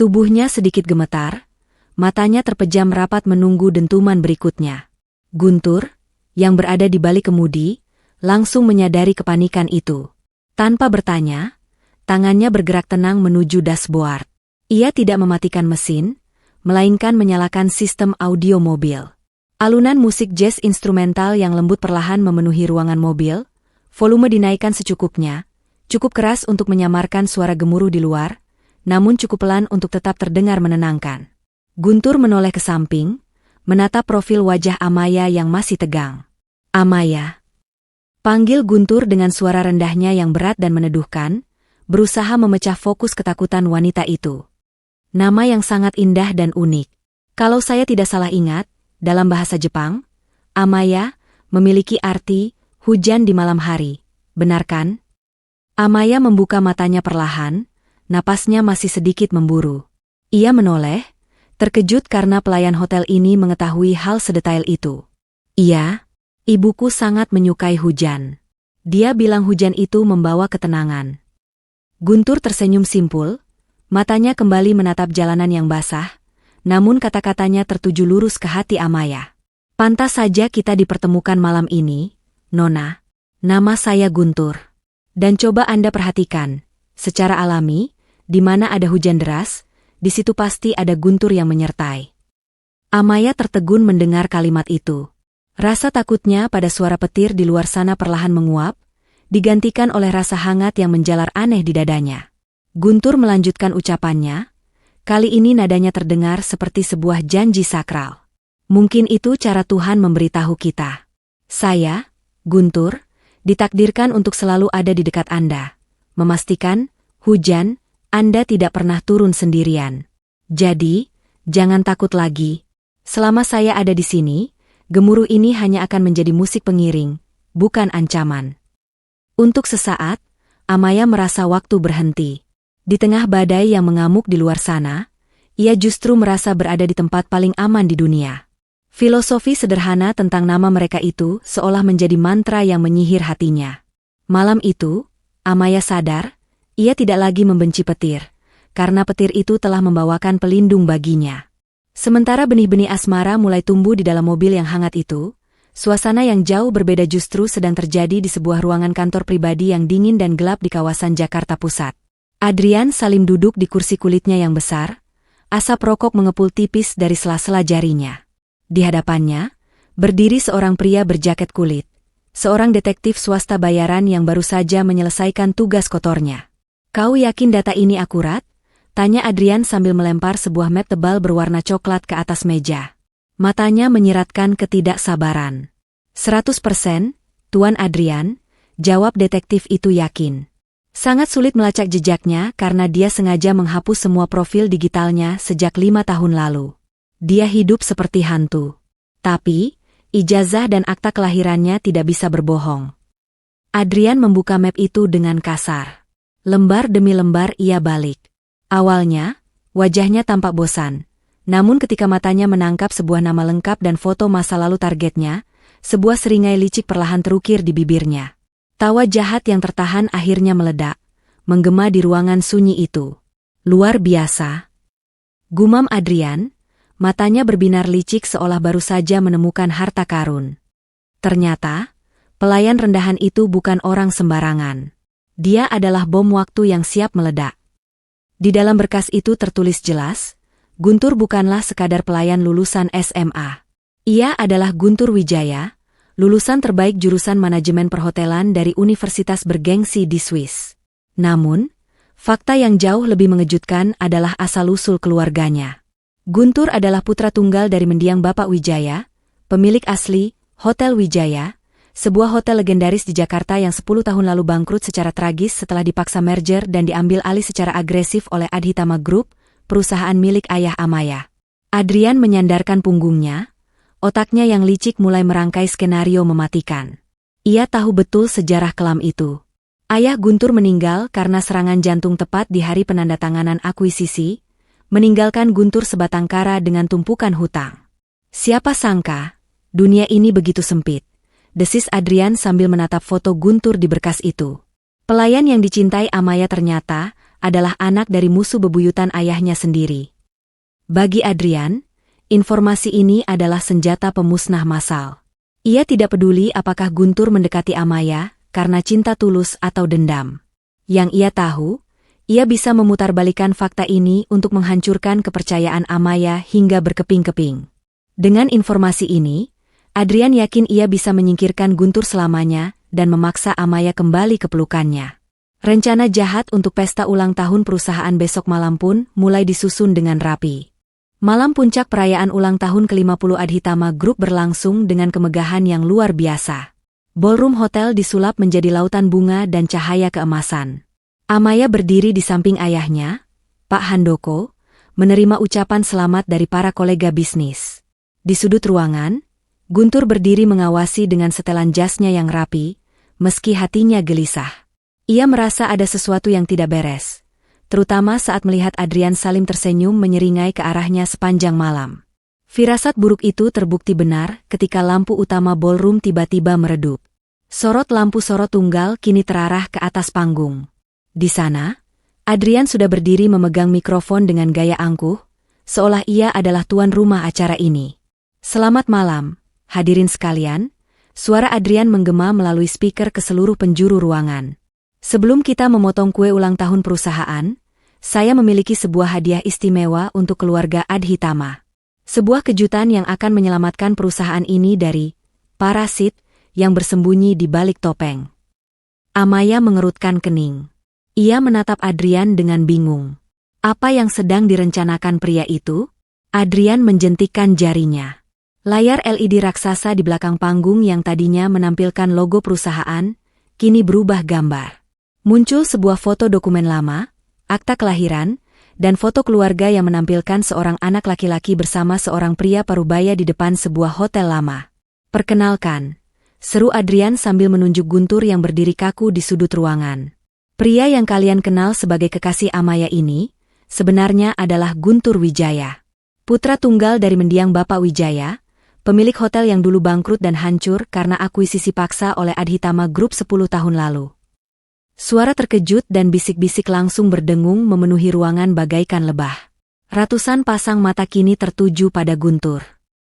Tubuhnya sedikit gemetar, matanya terpejam rapat menunggu dentuman berikutnya. Guntur, yang berada di balik kemudi, langsung menyadari kepanikan itu. Tanpa bertanya, tangannya bergerak tenang menuju dashboard. Ia tidak mematikan mesin, melainkan menyalakan sistem audio mobil. Alunan musik jazz instrumental yang lembut perlahan memenuhi ruangan mobil, volume dinaikkan secukupnya, cukup keras untuk menyamarkan suara gemuruh di luar, namun cukup pelan untuk tetap terdengar menenangkan. Guntur menoleh ke samping, menatap profil wajah Amaya yang masih tegang. Amaya. Panggil Guntur dengan suara rendahnya yang berat dan meneduhkan, berusaha memecah fokus ketakutan wanita itu. Nama yang sangat indah dan unik. Kalau saya tidak salah ingat, dalam bahasa Jepang, Amaya memiliki arti hujan di malam hari. Benar kan? Amaya membuka matanya perlahan, napasnya masih sedikit memburu. Ia menoleh, terkejut karena pelayan hotel ini mengetahui hal sedetail itu. Iya, ibuku sangat menyukai hujan. Dia bilang hujan itu membawa ketenangan. Guntur tersenyum simpul, matanya kembali menatap jalanan yang basah, namun kata-katanya tertuju lurus ke hati Amaya. Pantas saja kita dipertemukan malam ini, Nona. Nama saya Guntur. Dan coba Anda perhatikan, secara alami, di mana ada hujan deras, di situ pasti ada Guntur yang menyertai. Amaya tertegun mendengar kalimat itu. Rasa takutnya pada suara petir di luar sana perlahan menguap, digantikan oleh rasa hangat yang menjalar aneh di dadanya. Guntur melanjutkan ucapannya, kali ini nadanya terdengar seperti sebuah janji sakral. Mungkin itu cara Tuhan memberitahu kita. Saya, Guntur, ditakdirkan untuk selalu ada di dekat Anda, memastikan, hujan, Anda tidak pernah turun sendirian. Jadi, jangan takut lagi. Selama saya ada di sini, gemuruh ini hanya akan menjadi musik pengiring, bukan ancaman. Untuk sesaat, Amaya merasa waktu berhenti. Di tengah badai yang mengamuk di luar sana, ia justru merasa berada di tempat paling aman di dunia. Filosofi sederhana tentang nama mereka itu seolah menjadi mantra yang menyihir hatinya. Malam itu, Amaya sadar, ia tidak lagi membenci petir, karena petir itu telah membawakan pelindung baginya. Sementara benih-benih asmara mulai tumbuh di dalam mobil yang hangat itu, suasana yang jauh berbeda justru sedang terjadi di sebuah ruangan kantor pribadi yang dingin dan gelap di kawasan Jakarta Pusat. Adrian Salim duduk di kursi kulitnya yang besar, asap rokok mengepul tipis dari sela-sela jarinya. Di hadapannya, berdiri seorang pria berjaket kulit, seorang detektif swasta bayaran yang baru saja menyelesaikan tugas kotornya. "Kau yakin data ini akurat?" tanya Adrian sambil melempar sebuah map tebal berwarna coklat ke atas meja. Matanya menyiratkan ketidaksabaran. 100%, Tuan Adrian, jawab detektif itu yakin. Sangat sulit melacak jejaknya karena dia sengaja menghapus semua profil digitalnya sejak 5 tahun lalu. Dia hidup seperti hantu. Tapi, ijazah dan akta kelahirannya tidak bisa berbohong. Adrian membuka map itu dengan kasar. Lembar demi lembar ia balik. Awalnya, wajahnya tampak bosan. Namun ketika matanya menangkap sebuah nama lengkap dan foto masa lalu targetnya, sebuah seringai licik perlahan terukir di bibirnya. Tawa jahat yang tertahan akhirnya meledak, menggema di ruangan sunyi itu. "Luar biasa," gumam Adrian, matanya berbinar licik seolah baru saja menemukan harta karun. Ternyata, pelayan rendahan itu bukan orang sembarangan. Dia adalah bom waktu yang siap meledak. Di dalam berkas itu tertulis jelas, Guntur bukanlah sekadar pelayan lulusan SMA. Ia adalah Guntur Wijaya, lulusan terbaik jurusan manajemen perhotelan dari universitas bergengsi di Swiss. Namun, fakta yang jauh lebih mengejutkan adalah asal-usul keluarganya. Guntur adalah putra tunggal dari mendiang Bapak Wijaya, pemilik asli Hotel Wijaya, sebuah hotel legendaris di Jakarta yang 10 tahun lalu bangkrut secara tragis setelah dipaksa merger dan diambil alih secara agresif oleh Adhitama Group, perusahaan milik ayah Amaya. Adrian menyandarkan punggungnya, otaknya yang licik mulai merangkai skenario mematikan. Ia tahu betul sejarah kelam itu. Ayah Guntur meninggal karena serangan jantung tepat di hari penandatanganan akuisisi, meninggalkan Guntur sebatang kara dengan tumpukan hutang. Siapa sangka, dunia ini begitu sempit, desis Adrian sambil menatap foto Guntur di berkas itu. Pelayan yang dicintai Amaya ternyata adalah anak dari musuh bebuyutan ayahnya sendiri. Bagi Adrian, informasi ini adalah senjata pemusnah massal. Ia tidak peduli apakah Guntur mendekati Amaya karena cinta tulus atau dendam. Yang ia tahu, ia bisa memutarbalikkan fakta ini untuk menghancurkan kepercayaan Amaya hingga berkeping-keping. Dengan informasi ini, Adrian yakin ia bisa menyingkirkan Guntur selamanya dan memaksa Amaya kembali ke pelukannya. Rencana jahat untuk pesta ulang tahun perusahaan besok malam pun mulai disusun dengan rapi. Malam puncak perayaan ulang tahun ke-50 Adhitama Group berlangsung dengan kemegahan yang luar biasa. Ballroom hotel disulap menjadi lautan bunga dan cahaya keemasan. Amaya berdiri di samping ayahnya, Pak Handoko, menerima ucapan selamat dari para kolega bisnis. Di sudut ruangan, Guntur berdiri mengawasi dengan setelan jasnya yang rapi, meski hatinya gelisah. Ia merasa ada sesuatu yang tidak beres, terutama saat melihat Adrian Salim tersenyum menyeringai ke arahnya sepanjang malam. Firasat buruk itu terbukti benar ketika lampu utama ballroom tiba-tiba meredup. Sorot lampu sorot tunggal kini terarah ke atas panggung. Di sana, Adrian sudah berdiri memegang mikrofon dengan gaya angkuh, seolah ia adalah tuan rumah acara ini. "Selamat malam, hadirin sekalian," suara Adrian menggema melalui speaker ke seluruh penjuru ruangan. "Sebelum kita memotong kue ulang tahun perusahaan, saya memiliki sebuah hadiah istimewa untuk keluarga Adhitama. Sebuah kejutan yang akan menyelamatkan perusahaan ini dari parasit yang bersembunyi di balik topeng." Amaya mengerutkan kening. Ia menatap Adrian dengan bingung. Apa yang sedang direncanakan pria itu? Adrian menjentikkan jarinya. Layar LED raksasa di belakang panggung yang tadinya menampilkan logo perusahaan, kini berubah gambar. Muncul sebuah foto dokumen lama, akta kelahiran, dan foto keluarga yang menampilkan seorang anak laki-laki bersama seorang pria parubaya di depan sebuah hotel lama. "Perkenalkan," seru Adrian sambil menunjuk Guntur yang berdiri kaku di sudut ruangan. Pria yang kalian kenal sebagai kekasih Amaya ini, sebenarnya adalah Guntur Wijaya. Putra tunggal dari mendiang Bapak Wijaya, pemilik hotel yang dulu bangkrut dan hancur karena akuisisi paksa oleh Adhitama Group 10 tahun lalu. Suara terkejut dan bisik-bisik langsung berdengung memenuhi ruangan bagaikan lebah. Ratusan pasang mata kini tertuju pada Guntur.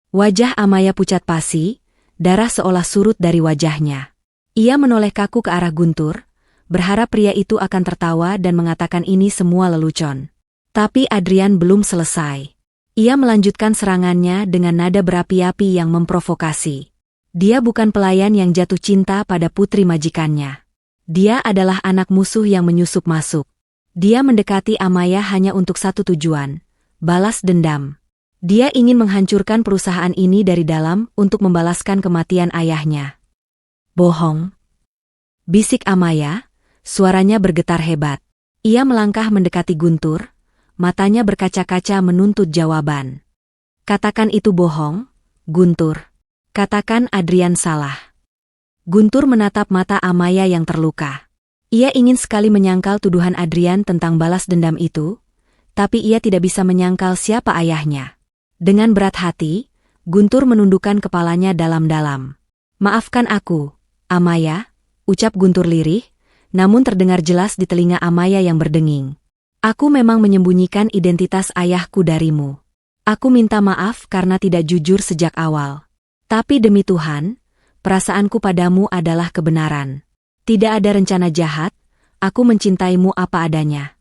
Wajah Amaya pucat pasi, darah seolah surut dari wajahnya. Ia menoleh kaku ke arah Guntur, berharap pria itu akan tertawa dan mengatakan ini semua lelucon. Tapi Adrian belum selesai. Ia melanjutkan serangannya dengan nada berapi-api yang memprovokasi. Dia bukan pelayan yang jatuh cinta pada putri majikannya. Dia adalah anak musuh yang menyusup masuk. Dia mendekati Amaya hanya untuk satu tujuan, balas dendam. Dia ingin menghancurkan perusahaan ini dari dalam untuk membalaskan kematian ayahnya. Bohong. Bisik Amaya, suaranya bergetar hebat. Ia melangkah mendekati Guntur, matanya berkaca-kaca menuntut jawaban. Katakan itu bohong, Guntur. Katakan Adrian salah. Guntur menatap mata Amaya yang terluka. Ia ingin sekali menyangkal tuduhan Adrian tentang balas dendam itu, tapi ia tidak bisa menyangkal siapa ayahnya. Dengan berat hati, Guntur menundukkan kepalanya dalam-dalam. Maafkan aku, Amaya, ucap Guntur lirih, namun terdengar jelas di telinga Amaya yang berdenging. Aku memang menyembunyikan identitas ayahku darimu. Aku minta maaf karena tidak jujur sejak awal. Tapi demi Tuhan, perasaanku padamu adalah kebenaran. Tidak ada rencana jahat, aku mencintaimu apa adanya.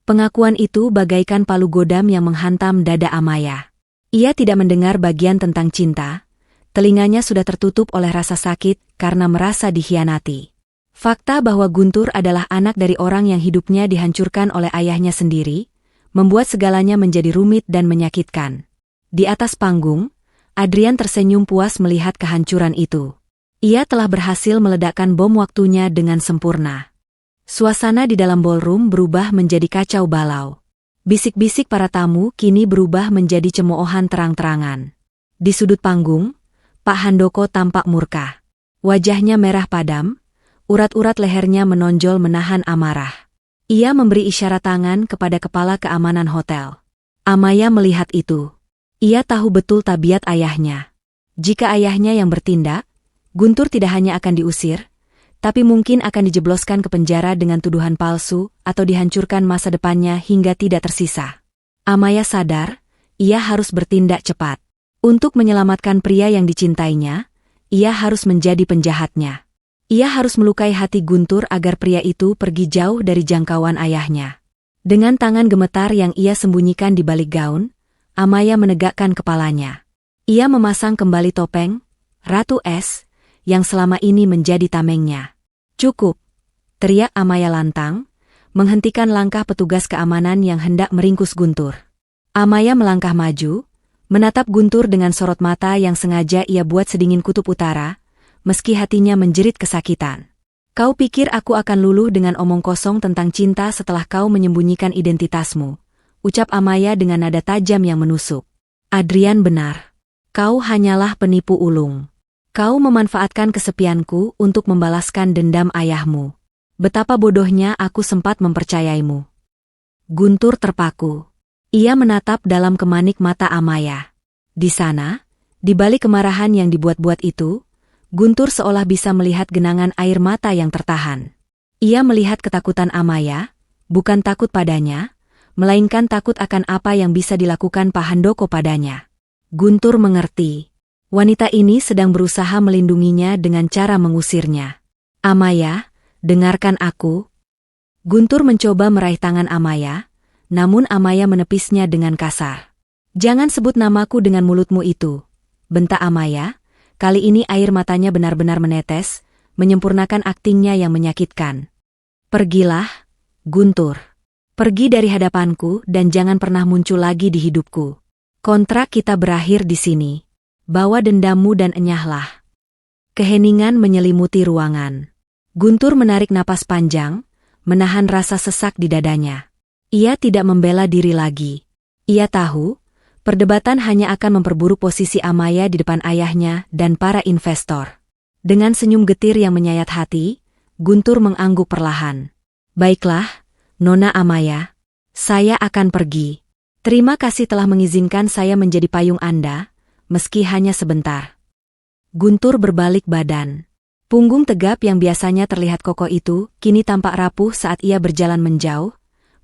Pengakuan itu bagaikan palu godam yang menghantam dada Amaya. Ia tidak mendengar bagian tentang cinta, telinganya sudah tertutup oleh rasa sakit karena merasa dikhianati. Fakta bahwa Guntur adalah anak dari orang yang hidupnya dihancurkan oleh ayahnya sendiri, membuat segalanya menjadi rumit dan menyakitkan. Di atas panggung, Adrian tersenyum puas melihat kehancuran itu. Ia telah berhasil meledakkan bom waktunya dengan sempurna. Suasana di dalam ballroom berubah menjadi kacau balau. Bisik-bisik para tamu kini berubah menjadi cemoohan terang-terangan. Di sudut panggung, Pak Handoko tampak murka. Wajahnya merah padam, urat-urat lehernya menonjol menahan amarah. Ia memberi isyarat tangan kepada kepala keamanan hotel. Amaya melihat itu. Ia tahu betul tabiat ayahnya. Jika ayahnya yang bertindak, Guntur tidak hanya akan diusir, tapi mungkin akan dijebloskan ke penjara dengan tuduhan palsu atau dihancurkan masa depannya hingga tidak tersisa. Amaya sadar, ia harus bertindak cepat. Untuk menyelamatkan pria yang dicintainya, ia harus menjadi penjahatnya. Ia harus melukai hati Guntur agar pria itu pergi jauh dari jangkauan ayahnya. Dengan tangan gemetar yang ia sembunyikan di balik gaun, Amaya menegakkan kepalanya. Ia memasang kembali topeng, Ratu Es, yang selama ini menjadi tamengnya. Cukup, teriak Amaya lantang, menghentikan langkah petugas keamanan yang hendak meringkus Guntur. Amaya melangkah maju, menatap Guntur dengan sorot mata yang sengaja ia buat sedingin kutub utara, meski hatinya menjerit kesakitan. Kau pikir aku akan luluh dengan omong kosong tentang cinta setelah kau menyembunyikan identitasmu, ucap Amaya dengan nada tajam yang menusuk. Adrian benar. Kau hanyalah penipu ulung. Kau memanfaatkan kesepianku untuk membalaskan dendam ayahmu. Betapa bodohnya aku sempat mempercayaimu. Guntur terpaku. Ia menatap dalam kemanik mata Amaya. Di sana, di balik kemarahan yang dibuat-buat itu, Guntur seolah bisa melihat genangan air mata yang tertahan. Ia melihat ketakutan Amaya, bukan takut padanya, melainkan takut akan apa yang bisa dilakukan Pak Handoko padanya. Guntur mengerti. Wanita ini sedang berusaha melindunginya dengan cara mengusirnya. Amaya, dengarkan aku. Guntur mencoba meraih tangan Amaya, namun Amaya menepisnya dengan kasar. Jangan sebut namaku dengan mulutmu itu, bentak Amaya. Kali ini air matanya benar-benar menetes, menyempurnakan aktingnya yang menyakitkan. Pergilah, Guntur. Pergi dari hadapanku dan jangan pernah muncul lagi di hidupku. Kontrak kita berakhir di sini. Bawa dendammu dan enyahlah. Keheningan menyelimuti ruangan. Guntur menarik napas panjang, menahan rasa sesak di dadanya. Ia tidak membela diri lagi. Ia tahu, perdebatan hanya akan memperburuk posisi Amaya di depan ayahnya dan para investor. Dengan senyum getir yang menyayat hati, Guntur mengangguk perlahan. Baiklah, Nona Amaya. Saya akan pergi. Terima kasih telah mengizinkan saya menjadi payung Anda, meski hanya sebentar. Guntur berbalik badan. Punggung tegap yang biasanya terlihat kokoh itu, kini tampak rapuh saat ia berjalan menjauh,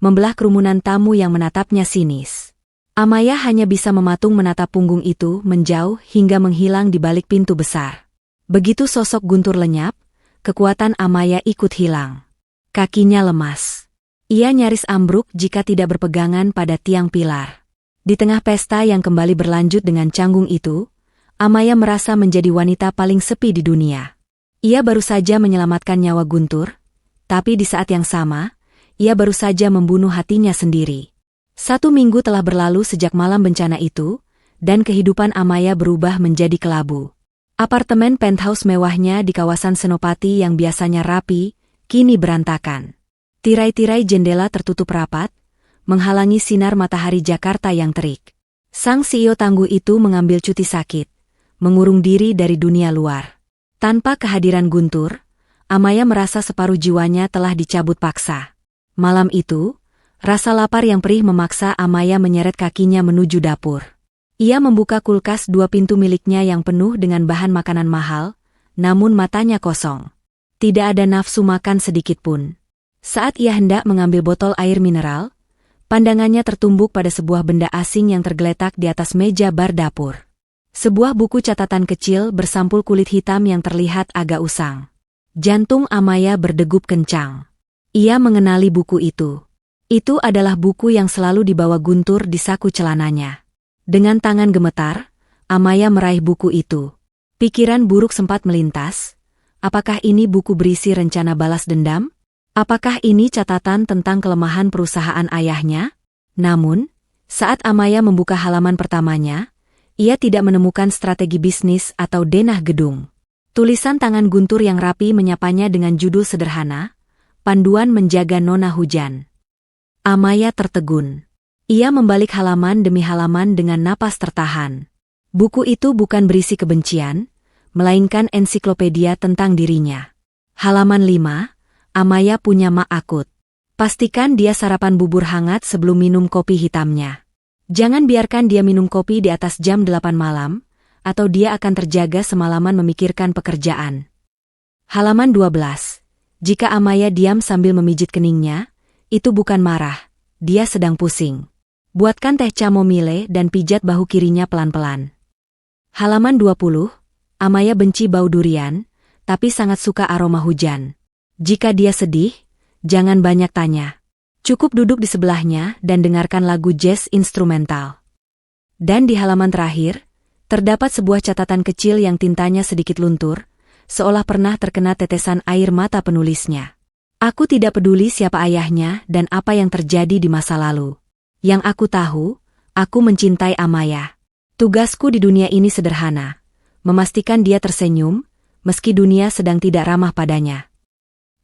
membelah kerumunan tamu yang menatapnya sinis. Amaya hanya bisa mematung menatap punggung itu menjauh hingga menghilang di balik pintu besar. Begitu sosok Guntur lenyap, kekuatan Amaya ikut hilang. Kakinya lemas. Ia nyaris ambruk jika tidak berpegangan pada tiang pilar. Di tengah pesta yang kembali berlanjut dengan canggung itu, Amaya merasa menjadi wanita paling sepi di dunia. Ia baru saja menyelamatkan nyawa Guntur, tapi di saat yang sama, ia baru saja membunuh hatinya sendiri. 1 minggu telah berlalu sejak malam bencana itu, dan kehidupan Amaya berubah menjadi kelabu. Apartemen penthouse mewahnya di kawasan Senopati yang biasanya rapi, kini berantakan. Tirai-tirai jendela tertutup rapat, menghalangi sinar matahari Jakarta yang terik. Sang CEO tangguh itu mengambil cuti sakit, mengurung diri dari dunia luar. Tanpa kehadiran Guntur, Amaya merasa separuh jiwanya telah dicabut paksa. Malam itu, rasa lapar yang perih memaksa Amaya menyeret kakinya menuju dapur. Ia membuka kulkas 2 pintu miliknya yang penuh dengan bahan makanan mahal, namun matanya kosong. Tidak ada nafsu makan sedikitpun. Saat ia hendak mengambil botol air mineral, pandangannya tertumbuk pada sebuah benda asing yang tergeletak di atas meja bar dapur. Sebuah buku catatan kecil bersampul kulit hitam yang terlihat agak usang. Jantung Amaya berdegup kencang. Ia mengenali buku itu. Itu adalah buku yang selalu dibawa Guntur di saku celananya. Dengan tangan gemetar, Amaya meraih buku itu. Pikiran buruk sempat melintas. Apakah ini buku berisi rencana balas dendam? Apakah ini catatan tentang kelemahan perusahaan ayahnya? Namun, saat Amaya membuka halaman pertamanya, ia tidak menemukan strategi bisnis atau denah gedung. Tulisan tangan Guntur yang rapi menyapanya dengan judul sederhana, Panduan Menjaga Nona Hujan. Amaya tertegun. Ia membalik halaman demi halaman dengan napas tertahan. Buku itu bukan berisi kebencian, melainkan ensiklopedia tentang dirinya. Halaman 5, Amaya punya mak akut. Pastikan dia sarapan bubur hangat sebelum minum kopi hitamnya. Jangan biarkan dia minum kopi di atas jam 8 malam, atau dia akan terjaga semalaman memikirkan pekerjaan. Halaman 12. Jika Amaya diam sambil memijit keningnya, itu bukan marah, dia sedang pusing. Buatkan teh chamomile dan pijat bahu kirinya pelan-pelan. Halaman 20. Amaya benci bau durian, tapi sangat suka aroma hujan. Jika dia sedih, jangan banyak tanya. Cukup duduk di sebelahnya dan dengarkan lagu jazz instrumental. Dan di halaman terakhir, terdapat sebuah catatan kecil yang tintanya sedikit luntur, seolah pernah terkena tetesan air mata penulisnya. Aku tidak peduli siapa ayahnya dan apa yang terjadi di masa lalu. Yang aku tahu, aku mencintai Amaya. Tugasku di dunia ini sederhana. Memastikan dia tersenyum, meski dunia sedang tidak ramah padanya.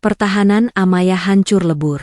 Pertahanan Amaya hancur lebur.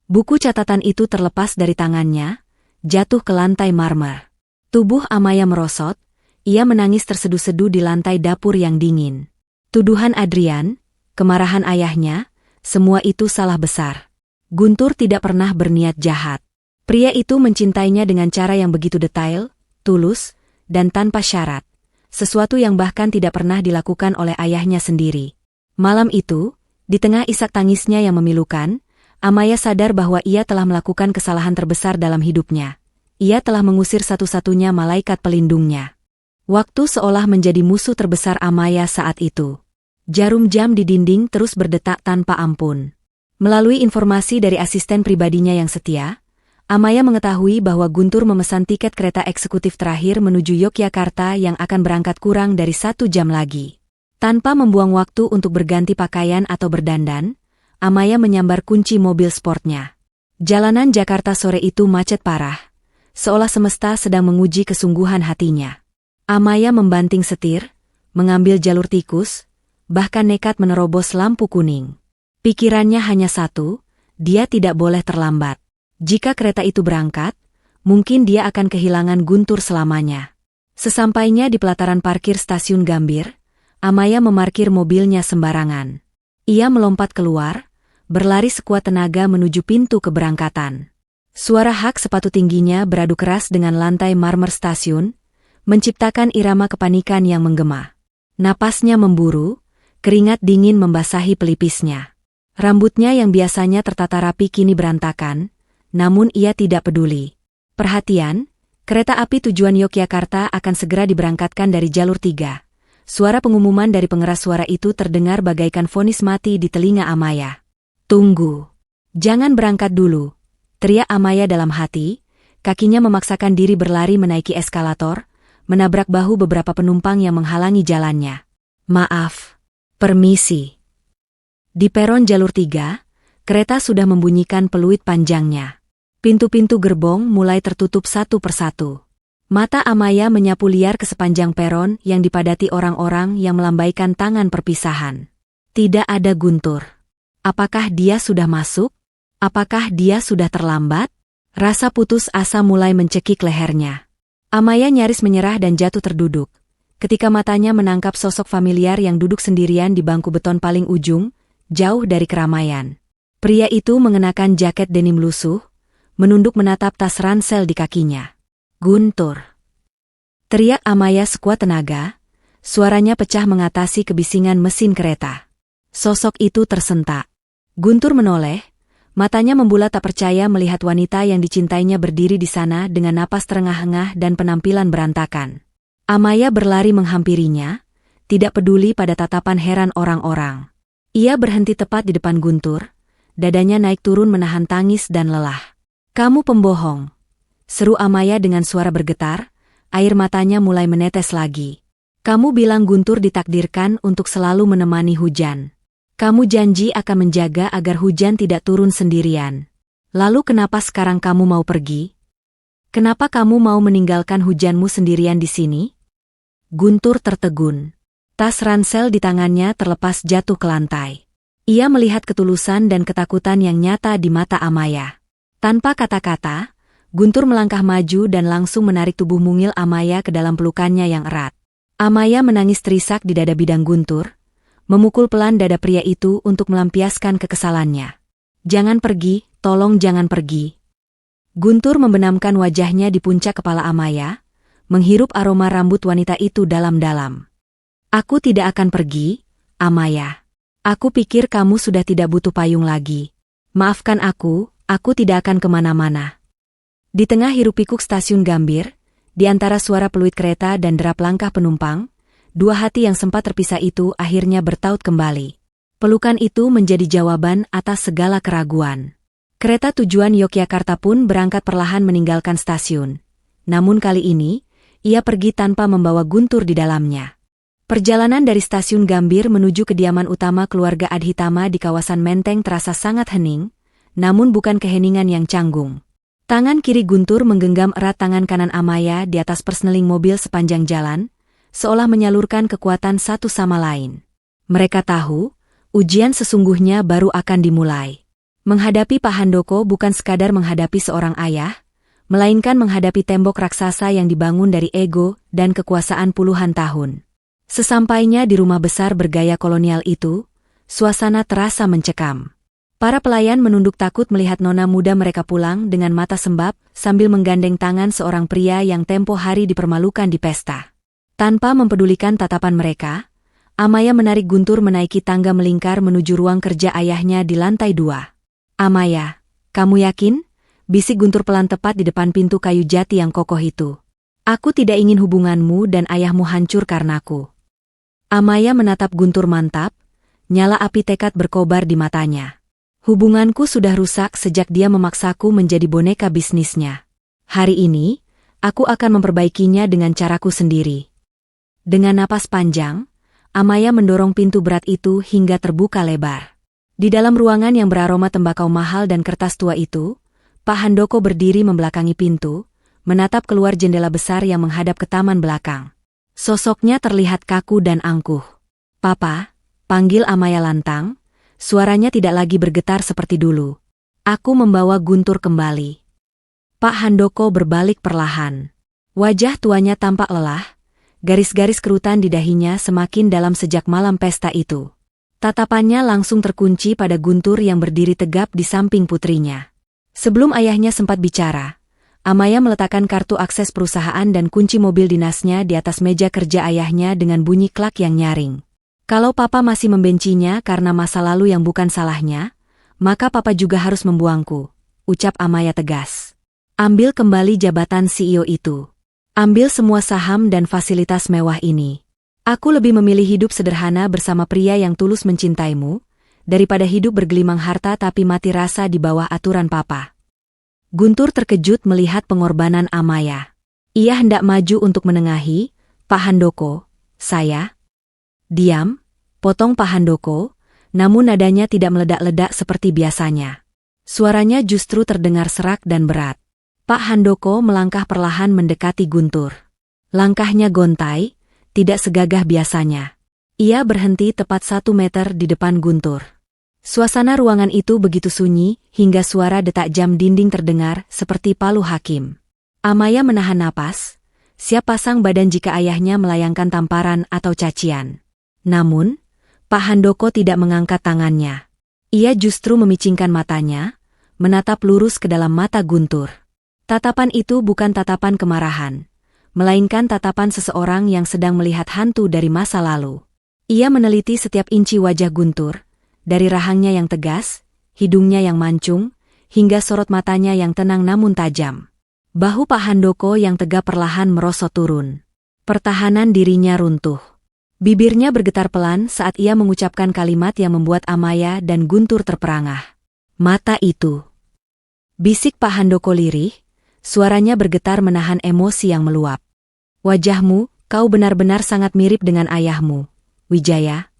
Buku catatan itu terlepas dari tangannya, jatuh ke lantai marmer. Tubuh Amaya merosot, ia menangis terseduh-seduh di lantai dapur yang dingin. Tuduhan Adrian, kemarahan ayahnya, semua itu salah besar. Guntur tidak pernah berniat jahat. Pria itu mencintainya dengan cara yang begitu detail, tulus, dan tanpa syarat. Sesuatu yang bahkan tidak pernah dilakukan oleh ayahnya sendiri. Malam itu, di tengah isak tangisnya yang memilukan, Amaya sadar bahwa ia telah melakukan kesalahan terbesar dalam hidupnya. Ia telah mengusir satu-satunya malaikat pelindungnya. Waktu seolah menjadi musuh terbesar Amaya saat itu. Jarum jam di dinding terus berdetak tanpa ampun. Melalui informasi dari asisten pribadinya yang setia, Amaya mengetahui bahwa Guntur memesan tiket kereta eksekutif terakhir menuju Yogyakarta yang akan berangkat kurang dari 1 jam lagi. Tanpa membuang waktu untuk berganti pakaian atau berdandan, Amaya menyambar kunci mobil sportnya. Jalanan Jakarta sore itu macet parah, seolah semesta sedang menguji kesungguhan hatinya. Amaya membanting setir, mengambil jalur tikus, bahkan nekat menerobos lampu kuning. Pikirannya hanya satu, dia tidak boleh terlambat. Jika kereta itu berangkat, mungkin dia akan kehilangan Guntur selamanya. Sesampainya di pelataran parkir stasiun Gambir, Amaya memarkir mobilnya sembarangan. Ia melompat keluar, berlari sekuat tenaga menuju pintu keberangkatan. Suara hak sepatu tingginya beradu keras dengan lantai marmer stasiun, menciptakan irama kepanikan yang menggema. Napasnya memburu, keringat dingin membasahi pelipisnya. Rambutnya yang biasanya tertata rapi kini berantakan, namun ia tidak peduli. Perhatian, kereta api tujuan Yogyakarta akan segera diberangkatkan dari jalur 3. Suara pengumuman dari pengeras suara itu terdengar bagaikan vonis mati di telinga Amaya. Tunggu. Jangan berangkat dulu, teriak Amaya dalam hati, kakinya memaksakan diri berlari menaiki eskalator, menabrak bahu beberapa penumpang yang menghalangi jalannya. Maaf. Permisi. Di peron jalur 3, kereta sudah membunyikan peluit panjangnya. Pintu-pintu gerbong mulai tertutup satu persatu. Mata Amaya menyapu liar ke sepanjang peron yang dipadati orang-orang yang melambaikan tangan perpisahan. Tidak ada Guntur. Apakah dia sudah masuk? Apakah dia sudah terlambat? Rasa putus asa mulai mencekik lehernya. Amaya nyaris menyerah dan jatuh terduduk. Ketika matanya menangkap sosok familiar yang duduk sendirian di bangku beton paling ujung, jauh dari keramaian. Pria itu mengenakan jaket denim lusuh, menunduk menatap tas ransel di kakinya. Guntur. Teriak Amaya sekuat tenaga, suaranya pecah mengatasi kebisingan mesin kereta. Sosok itu tersentak. Guntur menoleh, matanya membulat tak percaya melihat wanita yang dicintainya berdiri di sana dengan napas terengah-engah dan penampilan berantakan. Amaya berlari menghampirinya, tidak peduli pada tatapan heran orang-orang. Ia berhenti tepat di depan Guntur, dadanya naik turun menahan tangis dan lelah. Kamu pembohong, seru Amaya dengan suara bergetar, air matanya mulai menetes lagi. Kamu bilang Guntur ditakdirkan untuk selalu menemani hujan. Kamu janji akan menjaga agar hujan tidak turun sendirian. Lalu kenapa sekarang kamu mau pergi? Kenapa kamu mau meninggalkan hujanmu sendirian di sini? Guntur tertegun. Tas ransel di tangannya terlepas jatuh ke lantai. Ia melihat ketulusan dan ketakutan yang nyata di mata Amaya. Tanpa kata-kata, Guntur melangkah maju dan langsung menarik tubuh mungil Amaya ke dalam pelukannya yang erat. Amaya menangis terisak di dada bidang Guntur, memukul pelan dada pria itu untuk melampiaskan kekesalannya. Jangan pergi, tolong jangan pergi. Guntur membenamkan wajahnya di puncak kepala Amaya, menghirup aroma rambut wanita itu dalam-dalam. Aku tidak akan pergi, Amaya. Aku pikir kamu sudah tidak butuh payung lagi. Maafkan aku tidak akan kemana-mana. Di tengah hiruk-pikuk stasiun Gambir, di antara suara peluit kereta dan derap langkah penumpang, dua hati yang sempat terpisah itu akhirnya bertaut kembali. Pelukan itu menjadi jawaban atas segala keraguan. Kereta tujuan Yogyakarta pun berangkat perlahan meninggalkan stasiun. Namun kali ini, ia pergi tanpa membawa Guntur di dalamnya. Perjalanan dari stasiun Gambir menuju kediaman utama keluarga Adhitama di kawasan Menteng terasa sangat hening, namun bukan keheningan yang canggung. Tangan kiri Guntur menggenggam erat tangan kanan Amaya di atas persneling mobil sepanjang jalan, seolah menyalurkan kekuatan satu sama lain. Mereka tahu, ujian sesungguhnya baru akan dimulai. Menghadapi Pak Handoko bukan sekadar menghadapi seorang ayah, melainkan menghadapi tembok raksasa yang dibangun dari ego dan kekuasaan puluhan tahun. Sesampainya di rumah besar bergaya kolonial itu, suasana terasa mencekam. Para pelayan menunduk takut melihat nona muda mereka pulang dengan mata sembab sambil menggandeng tangan seorang pria yang tempo hari dipermalukan di pesta. Tanpa mempedulikan tatapan mereka, Amaya menarik Guntur menaiki tangga melingkar menuju ruang kerja ayahnya di lantai 2. Amaya, kamu yakin? Bisik Guntur pelan tepat di depan pintu kayu jati yang kokoh itu. Aku tidak ingin hubunganmu dan ayahmu hancur karenaku. Amaya menatap Guntur mantap, nyala api tekad berkobar di matanya. Hubunganku sudah rusak sejak dia memaksaku menjadi boneka bisnisnya. Hari ini, aku akan memperbaikinya dengan caraku sendiri. Dengan napas panjang, Amaya mendorong pintu berat itu hingga terbuka lebar. Di dalam ruangan yang beraroma tembakau mahal dan kertas tua itu, Pak Handoko berdiri membelakangi pintu, menatap keluar jendela besar yang menghadap ke taman belakang. Sosoknya terlihat kaku dan angkuh. Papa, panggil Amaya lantang, suaranya tidak lagi bergetar seperti dulu. Aku membawa Guntur kembali. Pak Handoko berbalik perlahan. Wajah tuanya tampak lelah, garis-garis kerutan di dahinya semakin dalam sejak malam pesta itu. Tatapannya langsung terkunci pada Guntur yang berdiri tegap di samping putrinya. Sebelum ayahnya sempat bicara, Amaya meletakkan kartu akses perusahaan dan kunci mobil dinasnya di atas meja kerja ayahnya dengan bunyi klak yang nyaring. Kalau papa masih membencinya karena masa lalu yang bukan salahnya, maka papa juga harus membuangku, ucap Amaya tegas. Ambil kembali jabatan CEO itu. Ambil semua saham dan fasilitas mewah ini. Aku lebih memilih hidup sederhana bersama pria yang tulus mencintaimu, daripada hidup bergelimang harta tapi mati rasa di bawah aturan papa. Guntur terkejut melihat pengorbanan Amaya. Ia hendak maju untuk menengahi, Pak Handoko, saya. Diam, potong Pak Handoko, namun nadanya tidak meledak-ledak seperti biasanya. Suaranya justru terdengar serak dan berat. Pak Handoko melangkah perlahan mendekati Guntur. Langkahnya gontai, tidak segagah biasanya. Ia berhenti tepat 1 meter di depan Guntur. Suasana ruangan itu begitu sunyi, hingga suara detak jam dinding terdengar seperti palu hakim. Amaya menahan napas, siap pasang badan jika ayahnya melayangkan tamparan atau cacian. Namun, Pak Handoko tidak mengangkat tangannya. Ia justru memicingkan matanya, menatap lurus ke dalam mata Guntur. Tatapan itu bukan tatapan kemarahan, melainkan tatapan seseorang yang sedang melihat hantu dari masa lalu. Ia meneliti setiap inci wajah Guntur, dari rahangnya yang tegas, hidungnya yang mancung, hingga sorot matanya yang tenang namun tajam. Bahu Pak Handoko yang tegap perlahan merosot turun. Pertahanan dirinya runtuh. Bibirnya bergetar pelan saat ia mengucapkan kalimat yang membuat Amaya dan Guntur terperangah. Mata itu. Bisik Pak Handoko lirih, suaranya bergetar menahan emosi yang meluap. Wajahmu, kau benar-benar sangat mirip dengan ayahmu, Wijaya.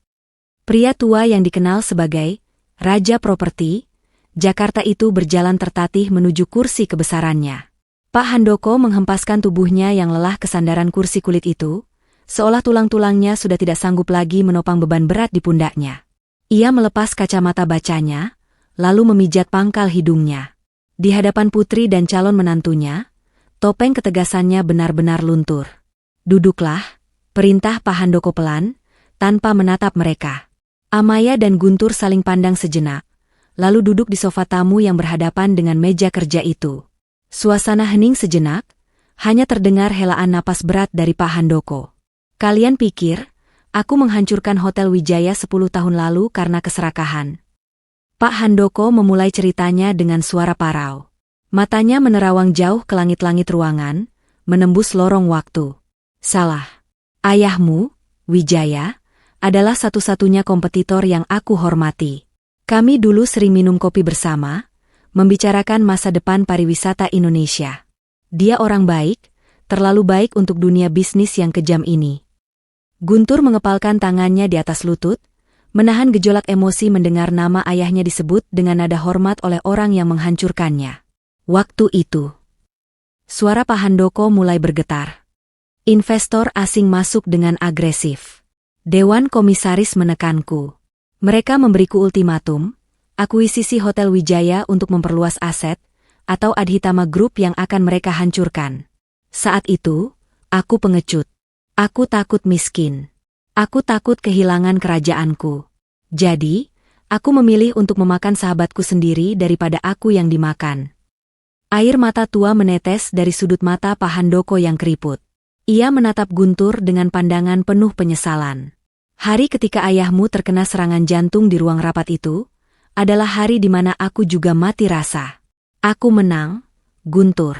Pria tua yang dikenal sebagai Raja Properti, Jakarta itu berjalan tertatih menuju kursi kebesarannya. Pak Handoko menghempaskan tubuhnya yang lelah ke sandaran kursi kulit itu, seolah tulang-tulangnya sudah tidak sanggup lagi menopang beban berat di pundaknya. Ia melepas kacamata bacanya, lalu memijat pangkal hidungnya. Di hadapan putri dan calon menantunya, topeng ketegasannya benar-benar luntur. Duduklah, perintah Pak Handoko pelan, tanpa menatap mereka. Amaya dan Guntur saling pandang sejenak, lalu duduk di sofa tamu yang berhadapan dengan meja kerja itu. Suasana hening sejenak, hanya terdengar helaan napas berat dari Pak Handoko. Kalian pikir, aku menghancurkan Hotel Wijaya 10 tahun lalu karena keserakahan. Pak Handoko memulai ceritanya dengan suara parau. Matanya menerawang jauh ke langit-langit ruangan, menembus lorong waktu. Salah. Ayahmu, Wijaya, adalah satu-satunya kompetitor yang aku hormati. Kami dulu sering minum kopi bersama, membicarakan masa depan pariwisata Indonesia. Dia orang baik, terlalu baik untuk dunia bisnis yang kejam ini. Guntur mengepalkan tangannya di atas lutut, menahan gejolak emosi mendengar nama ayahnya disebut dengan nada hormat oleh orang yang menghancurkannya. Waktu itu, suara Pak Handoko mulai bergetar. Investor asing masuk dengan agresif. Dewan Komisaris menekanku. Mereka memberiku ultimatum, akuisisi Hotel Wijaya untuk memperluas aset, atau Adhitama Group yang akan mereka hancurkan. Saat itu, aku pengecut. Aku takut miskin. Aku takut kehilangan kerajaanku. Jadi, aku memilih untuk memakan sahabatku sendiri daripada aku yang dimakan. Air mata tua menetes dari sudut mata Pak Handoko yang keriput. Ia menatap Guntur dengan pandangan penuh penyesalan. Hari ketika ayahmu terkena serangan jantung di ruang rapat itu, adalah hari di mana aku juga mati rasa. Aku menang, Guntur.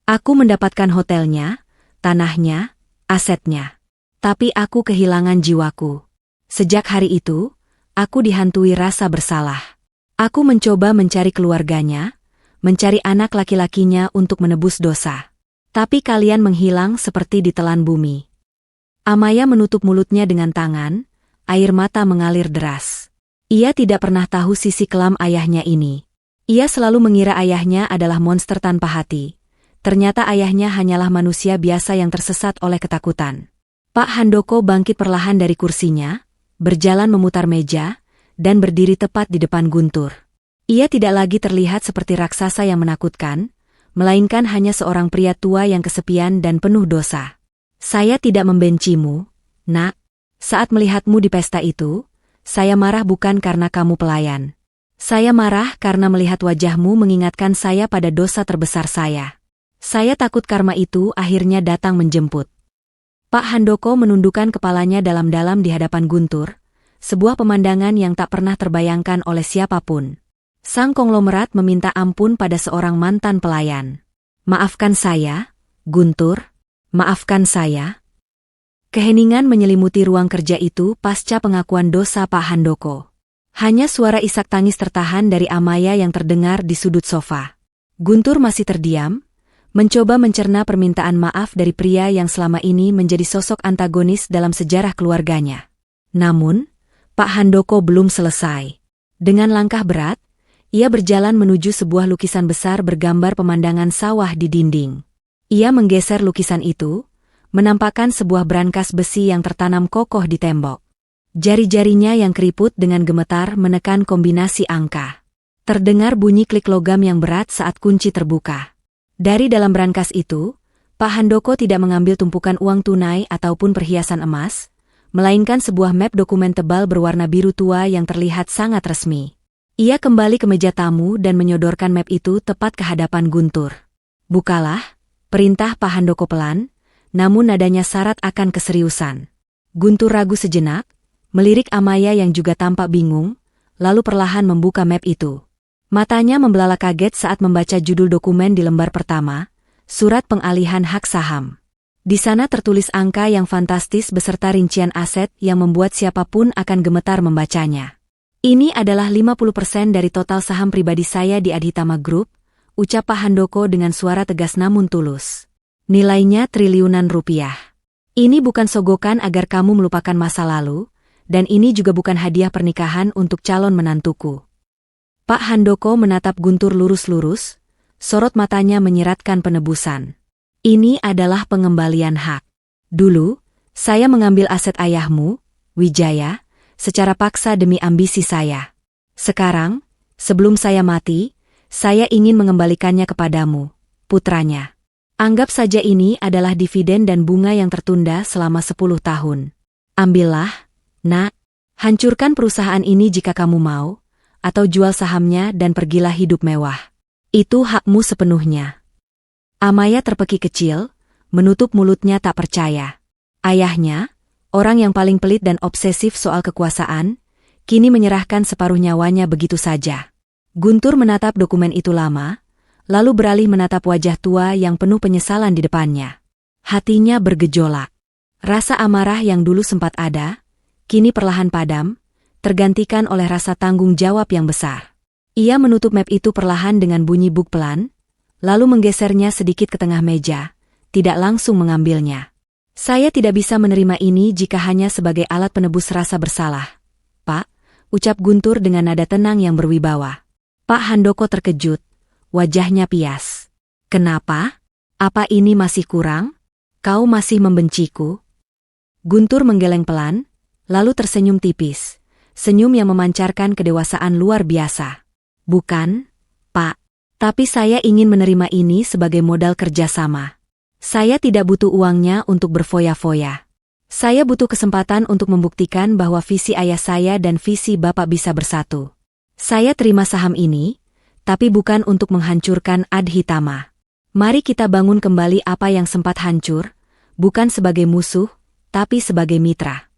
Aku mendapatkan hotelnya, tanahnya, asetnya. Tapi aku kehilangan jiwaku. Sejak hari itu, aku dihantui rasa bersalah. Aku mencoba mencari keluarganya, mencari anak laki-lakinya untuk menebus dosa. Tapi kalian menghilang seperti ditelan bumi. Amaya menutup mulutnya dengan tangan, air mata mengalir deras. Ia tidak pernah tahu sisi kelam ayahnya ini. Ia selalu mengira ayahnya adalah monster tanpa hati. Ternyata ayahnya hanyalah manusia biasa yang tersesat oleh ketakutan. Pak Handoko bangkit perlahan dari kursinya, berjalan memutar meja, dan berdiri tepat di depan Guntur. Ia tidak lagi terlihat seperti raksasa yang menakutkan, melainkan hanya seorang pria tua yang kesepian dan penuh dosa. Saya tidak membencimu, nak. Saat melihatmu di pesta itu, Saya marah bukan karena kamu pelayan. Saya marah karena melihat wajahmu mengingatkan saya pada dosa terbesar saya. Saya takut karma itu akhirnya datang menjemput. Pak Handoko menundukkan kepalanya dalam-dalam di hadapan Guntur, sebuah pemandangan yang tak pernah terbayangkan oleh siapapun. Sang konglomerat meminta ampun pada seorang mantan pelayan. Maafkan saya, Guntur. Maafkan saya. Keheningan menyelimuti ruang kerja itu pasca pengakuan dosa Pak Handoko. Hanya suara isak tangis tertahan dari Amaya yang terdengar di sudut sofa. Guntur masih terdiam, mencoba mencerna permintaan maaf dari pria yang selama ini menjadi sosok antagonis dalam sejarah keluarganya. Namun, Pak Handoko belum selesai. Dengan langkah berat, ia berjalan menuju sebuah lukisan besar bergambar pemandangan sawah di dinding. Ia menggeser lukisan itu, menampakkan sebuah brankas besi yang tertanam kokoh di tembok. Jari-jarinya yang keriput dengan gemetar menekan kombinasi angka. Terdengar bunyi klik logam yang berat saat kunci terbuka. Dari dalam brankas itu, Pak Handoko tidak mengambil tumpukan uang tunai ataupun perhiasan emas, melainkan sebuah map dokumen tebal berwarna biru tua yang terlihat sangat resmi. Ia kembali ke meja tamu dan menyodorkan map itu tepat ke hadapan Guntur. "Bukalah," perintah Pak Handoko pelan, namun nadanya syarat akan keseriusan. Guntur ragu sejenak, melirik Amaya yang juga tampak bingung, lalu perlahan membuka map itu. Matanya membelalak kaget saat membaca judul dokumen di lembar pertama, Surat Pengalihan Hak Saham. Di sana tertulis angka yang fantastis beserta rincian aset yang membuat siapapun akan gemetar membacanya. "Ini adalah 50% dari total saham pribadi saya di Adhitama Group," ucap Pak Handoko dengan suara tegas namun tulus. "Nilainya triliunan rupiah. Ini bukan sogokan agar kamu melupakan masa lalu, dan ini juga bukan hadiah pernikahan untuk calon menantuku." Pak Handoko menatap Guntur lurus-lurus, sorot matanya menyiratkan penebusan. "Ini adalah pengembalian hak. Dulu, saya mengambil aset ayahmu, Wijaya, secara paksa demi ambisi saya. Sekarang, sebelum saya mati, saya ingin mengembalikannya kepadamu, putranya. Anggap saja ini adalah dividen dan bunga yang tertunda selama 10 tahun. Ambillah, Nak. Hancurkan perusahaan ini jika kamu mau, atau jual sahamnya dan pergilah hidup mewah. Itu hakmu sepenuhnya." Amaya terpekik kecil, menutup mulutnya tak percaya. Ayahnya, orang yang paling pelit dan obsesif soal kekuasaan, kini menyerahkan separuh nyawanya begitu saja. Guntur menatap dokumen itu lama, lalu beralih menatap wajah tua yang penuh penyesalan di depannya. Hatinya bergejolak. Rasa amarah yang dulu sempat ada, kini perlahan padam, tergantikan oleh rasa tanggung jawab yang besar. Ia menutup map itu perlahan dengan bunyi buk pelan, lalu menggesernya sedikit ke tengah meja, tidak langsung mengambilnya. "Saya tidak bisa menerima ini jika hanya sebagai alat penebus rasa bersalah, Pak," ucap Guntur dengan nada tenang yang berwibawa. Pak Handoko terkejut, wajahnya pias. "Kenapa? Apa ini masih kurang? Kau masih membenciku?" Guntur menggeleng pelan, lalu tersenyum tipis, senyum yang memancarkan kedewasaan luar biasa. "Bukan, Pak. Tapi saya ingin menerima ini sebagai modal kerjasama. Saya tidak butuh uangnya untuk berfoya-foya. Saya butuh kesempatan untuk membuktikan bahwa visi ayah saya dan visi Bapak bisa bersatu. Saya terima saham ini, tapi bukan untuk menghancurkan Adhitama. Mari kita bangun kembali apa yang sempat hancur, bukan sebagai musuh, tapi sebagai mitra."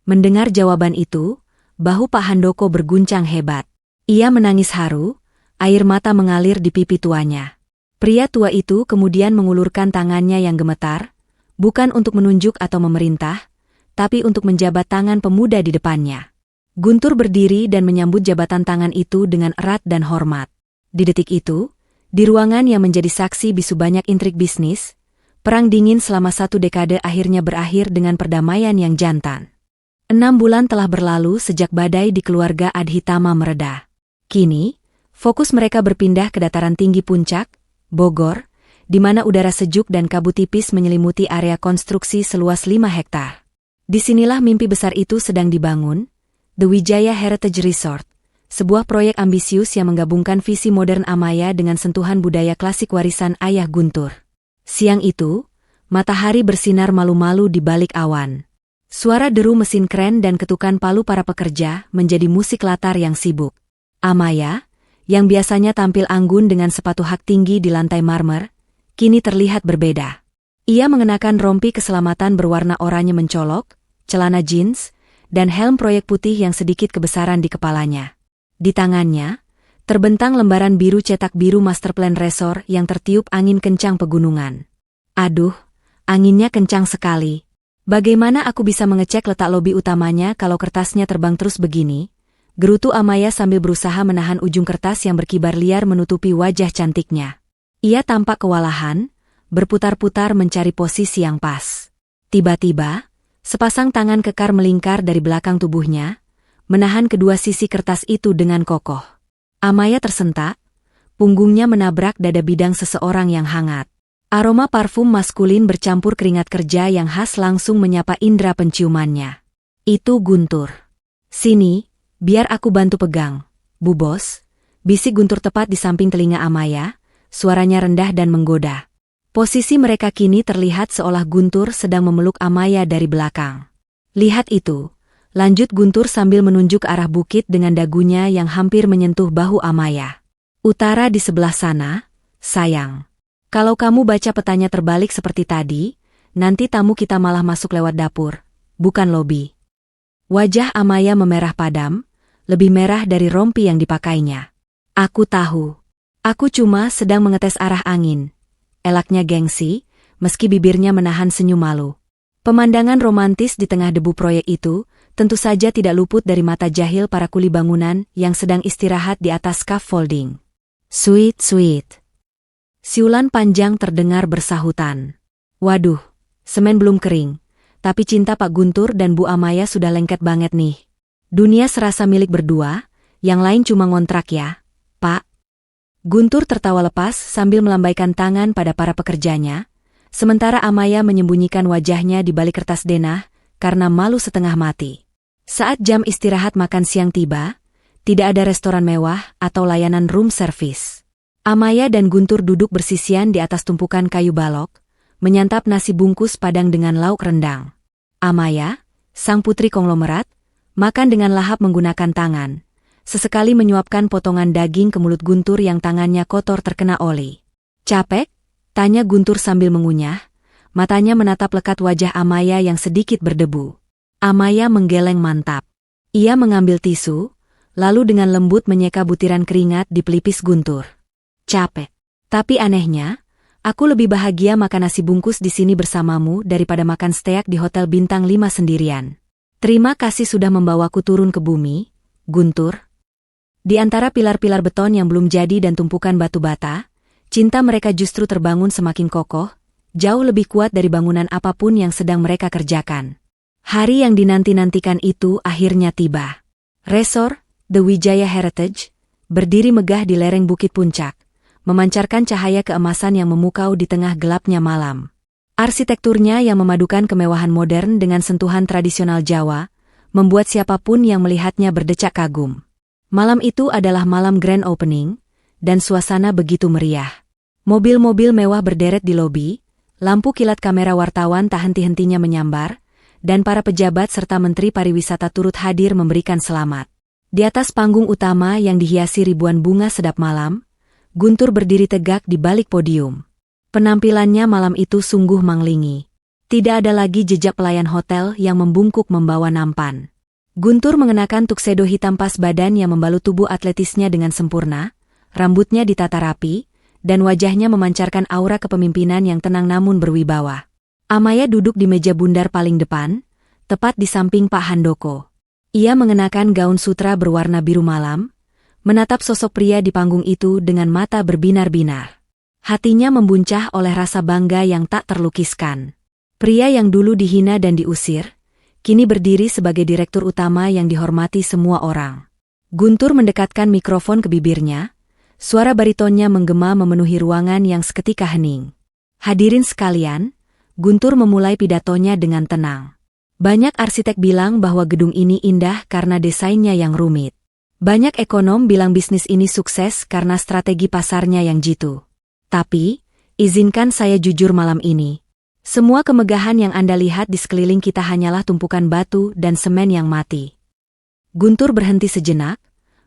Mendengar jawaban itu, bahu Pak Handoko berguncang hebat. Ia menangis haru, air mata mengalir di pipi tuanya. Pria tua itu kemudian mengulurkan tangannya yang gemetar, bukan untuk menunjuk atau memerintah, tapi untuk menjabat tangan pemuda di depannya. Guntur berdiri dan menyambut jabatan tangan itu dengan erat dan hormat. Di detik itu, di ruangan yang menjadi saksi bisu banyak intrik bisnis, perang dingin selama 1 dekade akhirnya berakhir dengan perdamaian yang jantan. 6 bulan telah berlalu sejak badai di keluarga Adhitama mereda. Kini, fokus mereka berpindah ke dataran tinggi puncak, Bogor, di mana udara sejuk dan kabut tipis menyelimuti area konstruksi seluas 5 hektar. Disinilah mimpi besar itu sedang dibangun, The Wijaya Heritage Resort, sebuah proyek ambisius yang menggabungkan visi modern Amaya dengan sentuhan budaya klasik warisan ayah Guntur. Siang itu, matahari bersinar malu-malu di balik awan. Suara deru mesin kren dan ketukan palu para pekerja menjadi musik latar yang sibuk. Amaya, yang biasanya tampil anggun dengan sepatu hak tinggi di lantai marmer, kini terlihat berbeda. Ia mengenakan rompi keselamatan berwarna oranye mencolok, celana jeans, dan helm proyek putih yang sedikit kebesaran di kepalanya. Di tangannya, terbentang lembaran biru cetak biru masterplan resor yang tertiup angin kencang pegunungan. Aduh, anginnya kencang sekali. Bagaimana aku bisa mengecek letak lobi utamanya kalau kertasnya terbang terus begini? Gerutu Amaya sambil berusaha menahan ujung kertas yang berkibar liar menutupi wajah cantiknya. Ia tampak kewalahan, berputar-putar mencari posisi yang pas. Tiba-tiba, sepasang tangan kekar melingkar dari belakang tubuhnya, menahan kedua sisi kertas itu dengan kokoh. Amaya tersentak, punggungnya menabrak dada bidang seseorang yang hangat. Aroma parfum maskulin bercampur keringat kerja yang khas langsung menyapa indera penciumannya. Itu Guntur. Sini, biar aku bantu pegang, Bu Bos, bisik Guntur tepat di samping telinga Amaya, suaranya rendah dan menggoda. Posisi mereka kini terlihat seolah Guntur sedang memeluk Amaya dari belakang. Lihat itu, lanjut Guntur sambil menunjuk ke arah bukit dengan dagunya yang hampir menyentuh bahu Amaya. Utara di sebelah sana, sayang. Kalau kamu baca petanya terbalik seperti tadi, nanti tamu kita malah masuk lewat dapur, bukan lobi. Wajah Amaya memerah padam, lebih merah dari rompi yang dipakainya. Aku tahu. Aku cuma sedang mengetes arah angin. Elaknya gengsi, meski bibirnya menahan senyum malu. Pemandangan romantis di tengah debu proyek itu, tentu saja tidak luput dari mata jahil para kuli bangunan yang sedang istirahat di atas scaffolding. Sweet, sweet. Siulan panjang terdengar bersahutan. Waduh, semen belum kering, tapi cinta Pak Guntur dan Bu Amaya sudah lengket banget nih. Dunia serasa milik berdua, yang lain cuma ngontrak ya, Pak. Guntur tertawa lepas sambil melambaikan tangan pada para pekerjanya, sementara Amaya menyembunyikan wajahnya di balik kertas denah karena malu setengah mati. Saat jam istirahat makan siang tiba, tidak ada restoran mewah atau layanan room service. Amaya dan Guntur duduk bersisian di atas tumpukan kayu balok, menyantap nasi bungkus padang dengan lauk rendang. Amaya, sang putri konglomerat, makan dengan lahap menggunakan tangan, sesekali menyuapkan potongan daging ke mulut Guntur yang tangannya kotor terkena oli. Capek? Tanya Guntur sambil mengunyah, matanya menatap lekat wajah Amaya yang sedikit berdebu. Amaya menggeleng mantap. Ia mengambil tisu, lalu dengan lembut menyeka butiran keringat di pelipis Guntur. Capek. Tapi anehnya, aku lebih bahagia makan nasi bungkus di sini bersamamu daripada makan steak di hotel bintang 5 sendirian. Terima kasih sudah membawaku turun ke bumi, Guntur. Di antara pilar-pilar beton yang belum jadi dan tumpukan batu bata, cinta mereka justru terbangun semakin kokoh, jauh lebih kuat dari bangunan apapun yang sedang mereka kerjakan. Hari yang dinanti-nantikan itu akhirnya tiba. Resor, The Wijaya Heritage, berdiri megah di lereng Bukit Puncak, memancarkan cahaya keemasan yang memukau di tengah gelapnya malam. Arsitekturnya yang memadukan kemewahan modern dengan sentuhan tradisional Jawa, membuat siapapun yang melihatnya berdecak kagum. Malam itu adalah malam grand opening, dan suasana begitu meriah. Mobil-mobil mewah berderet di lobi, lampu kilat kamera wartawan tak henti-hentinya menyambar, dan para pejabat serta menteri pariwisata turut hadir memberikan selamat. Di atas panggung utama yang dihiasi ribuan bunga sedap malam, Guntur berdiri tegak di balik podium. Penampilannya malam itu sungguh manglingi. Tidak ada lagi jejak pelayan hotel yang membungkuk membawa nampan. Guntur mengenakan tuxedo hitam pas badan yang membalut tubuh atletisnya dengan sempurna, rambutnya ditata rapi, dan wajahnya memancarkan aura kepemimpinan yang tenang namun berwibawa. Amaya duduk di meja bundar paling depan, tepat di samping Pak Handoko. Ia mengenakan gaun sutra berwarna biru malam, menatap sosok pria di panggung itu dengan mata berbinar-binar. Hatinya membuncah oleh rasa bangga yang tak terlukiskan. Pria yang dulu dihina dan diusir, kini berdiri sebagai direktur utama yang dihormati semua orang. Guntur mendekatkan mikrofon ke bibirnya, suara baritonnya menggema memenuhi ruangan yang seketika hening. Hadirin sekalian, Guntur memulai pidatonya dengan tenang. Banyak arsitek bilang bahwa gedung ini indah karena desainnya yang rumit. Banyak ekonom bilang bisnis ini sukses karena strategi pasarnya yang jitu. Tapi, izinkan saya jujur malam ini. Semua kemegahan yang Anda lihat di sekeliling kita hanyalah tumpukan batu dan semen yang mati. Guntur berhenti sejenak,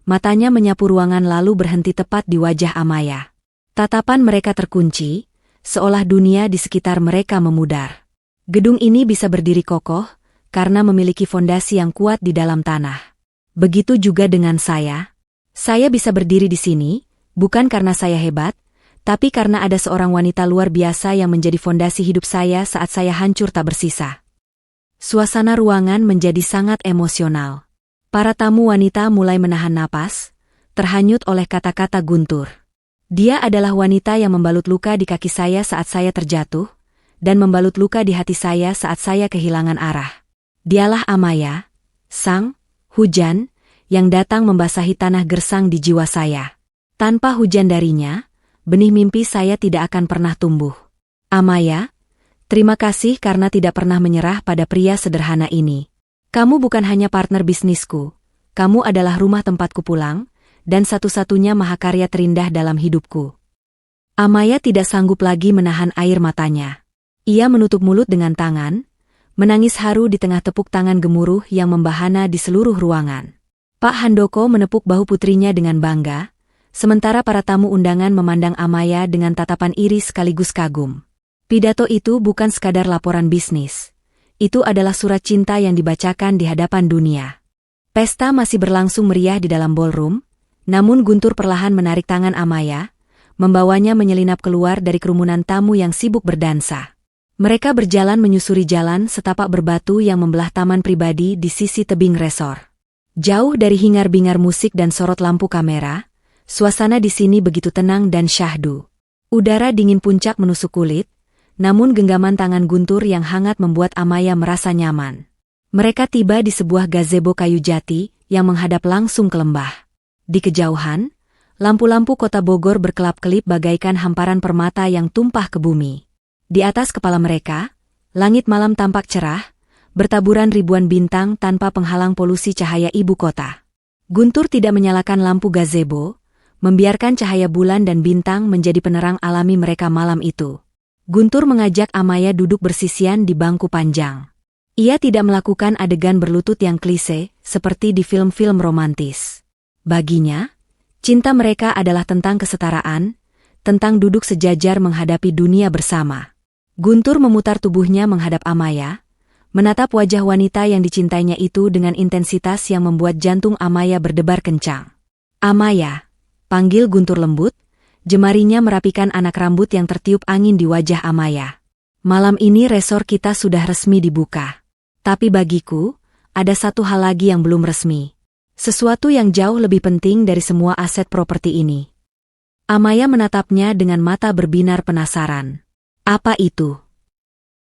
matanya menyapu ruangan lalu berhenti tepat di wajah Amaya. Tatapan mereka terkunci, seolah dunia di sekitar mereka memudar. Gedung ini bisa berdiri kokoh, karena memiliki fondasi yang kuat di dalam tanah. Begitu juga dengan saya. Saya bisa berdiri di sini, bukan karena saya hebat, tapi karena ada seorang wanita luar biasa yang menjadi fondasi hidup saya saat saya hancur tak bersisa. Suasana ruangan menjadi sangat emosional. Para tamu wanita mulai menahan napas, terhanyut oleh kata-kata Guntur. Dia adalah wanita yang membalut luka di kaki saya saat saya terjatuh, dan membalut luka di hati saya saat saya kehilangan arah. Dialah Amaya, sang hujan, yang datang membasahi tanah gersang di jiwa saya. Tanpa hujan darinya, benih mimpi saya tidak akan pernah tumbuh. Amaya, terima kasih karena tidak pernah menyerah pada pria sederhana ini. Kamu bukan hanya partner bisnisku, kamu adalah rumah tempatku pulang, dan satu-satunya mahakarya terindah dalam hidupku. Amaya tidak sanggup lagi menahan air matanya. Ia menutup mulut dengan tangan, menangis haru di tengah tepuk tangan gemuruh yang membahana di seluruh ruangan. Pak Handoko menepuk bahu putrinya dengan bangga, sementara para tamu undangan memandang Amaya dengan tatapan iri sekaligus kagum. Pidato itu bukan sekadar laporan bisnis. Itu adalah surat cinta yang dibacakan di hadapan dunia. Pesta masih berlangsung meriah di dalam ballroom, namun Guntur perlahan menarik tangan Amaya, membawanya menyelinap keluar dari kerumunan tamu yang sibuk berdansa. Mereka berjalan menyusuri jalan setapak berbatu yang membelah taman pribadi di sisi tebing resor. Jauh dari hingar-bingar musik dan sorot lampu kamera, suasana di sini begitu tenang dan syahdu. Udara dingin puncak menusuk kulit, namun genggaman tangan Guntur yang hangat membuat Amaya merasa nyaman. Mereka tiba di sebuah gazebo kayu jati yang menghadap langsung ke lembah. Di kejauhan, lampu-lampu kota Bogor berkelap-kelip bagaikan hamparan permata yang tumpah ke bumi. Di atas kepala mereka, langit malam tampak cerah, bertaburan ribuan bintang tanpa penghalang polusi cahaya ibu kota. Guntur tidak menyalakan lampu gazebo, membiarkan cahaya bulan dan bintang menjadi penerang alami mereka malam itu. Guntur mengajak Amaya duduk bersisian di bangku panjang. Ia tidak melakukan adegan berlutut yang klise, seperti di film-film romantis. Baginya, cinta mereka adalah tentang kesetaraan, tentang duduk sejajar menghadapi dunia bersama. Guntur memutar tubuhnya menghadap Amaya, menatap wajah wanita yang dicintainya itu dengan intensitas yang membuat jantung Amaya berdebar kencang. Amaya, panggil Guntur lembut, jemarinya merapikan anak rambut yang tertiup angin di wajah Amaya. Malam ini resor kita sudah resmi dibuka. Tapi bagiku, ada satu hal lagi yang belum resmi. Sesuatu yang jauh lebih penting dari semua aset properti ini. Amaya menatapnya dengan mata berbinar penasaran. Apa itu?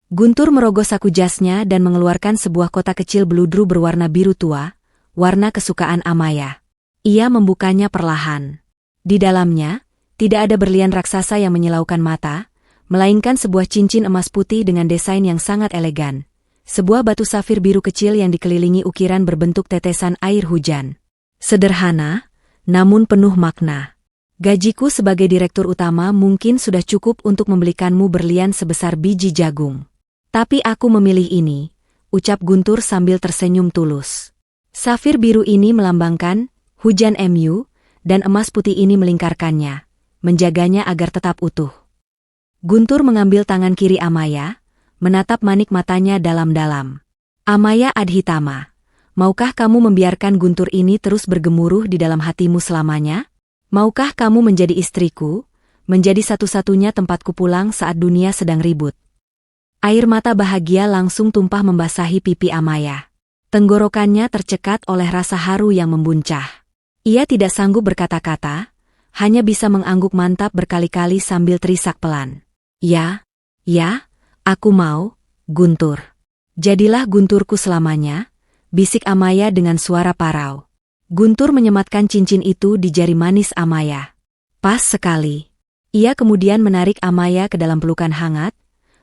Guntur merogoh saku jasnya dan mengeluarkan sebuah kotak kecil beludru berwarna biru tua, warna kesukaan Amaya. Ia membukanya perlahan. Di dalamnya, tidak ada berlian raksasa yang menyilaukan mata, melainkan sebuah cincin emas putih dengan desain yang sangat elegan. Sebuah batu safir biru kecil yang dikelilingi ukiran berbentuk tetesan air hujan. Sederhana, namun penuh makna. Gajiku sebagai direktur utama mungkin sudah cukup untuk membelikanmu berlian sebesar biji jagung. Tapi aku memilih ini, ucap Guntur sambil tersenyum tulus. Safir biru ini melambangkan hujan MU, dan emas putih ini melingkarkannya, menjaganya agar tetap utuh. Guntur mengambil tangan kiri Amaya, menatap manik matanya dalam-dalam. Amaya Adhitama, maukah kamu membiarkan guntur ini terus bergemuruh di dalam hatimu selamanya? Maukah kamu menjadi istriku, menjadi satu-satunya tempatku pulang saat dunia sedang ribut? Air mata bahagia langsung tumpah membasahi pipi Amaya. Tenggorokannya tercekat oleh rasa haru yang membuncah. Ia tidak sanggup berkata-kata, hanya bisa mengangguk mantap berkali-kali sambil terisak pelan. Ya, aku mau, Guntur. Jadilah gunturku selamanya, bisik Amaya dengan suara parau. Guntur menyematkan cincin itu di jari manis Amaya. Pas sekali. Ia kemudian menarik Amaya ke dalam pelukan hangat,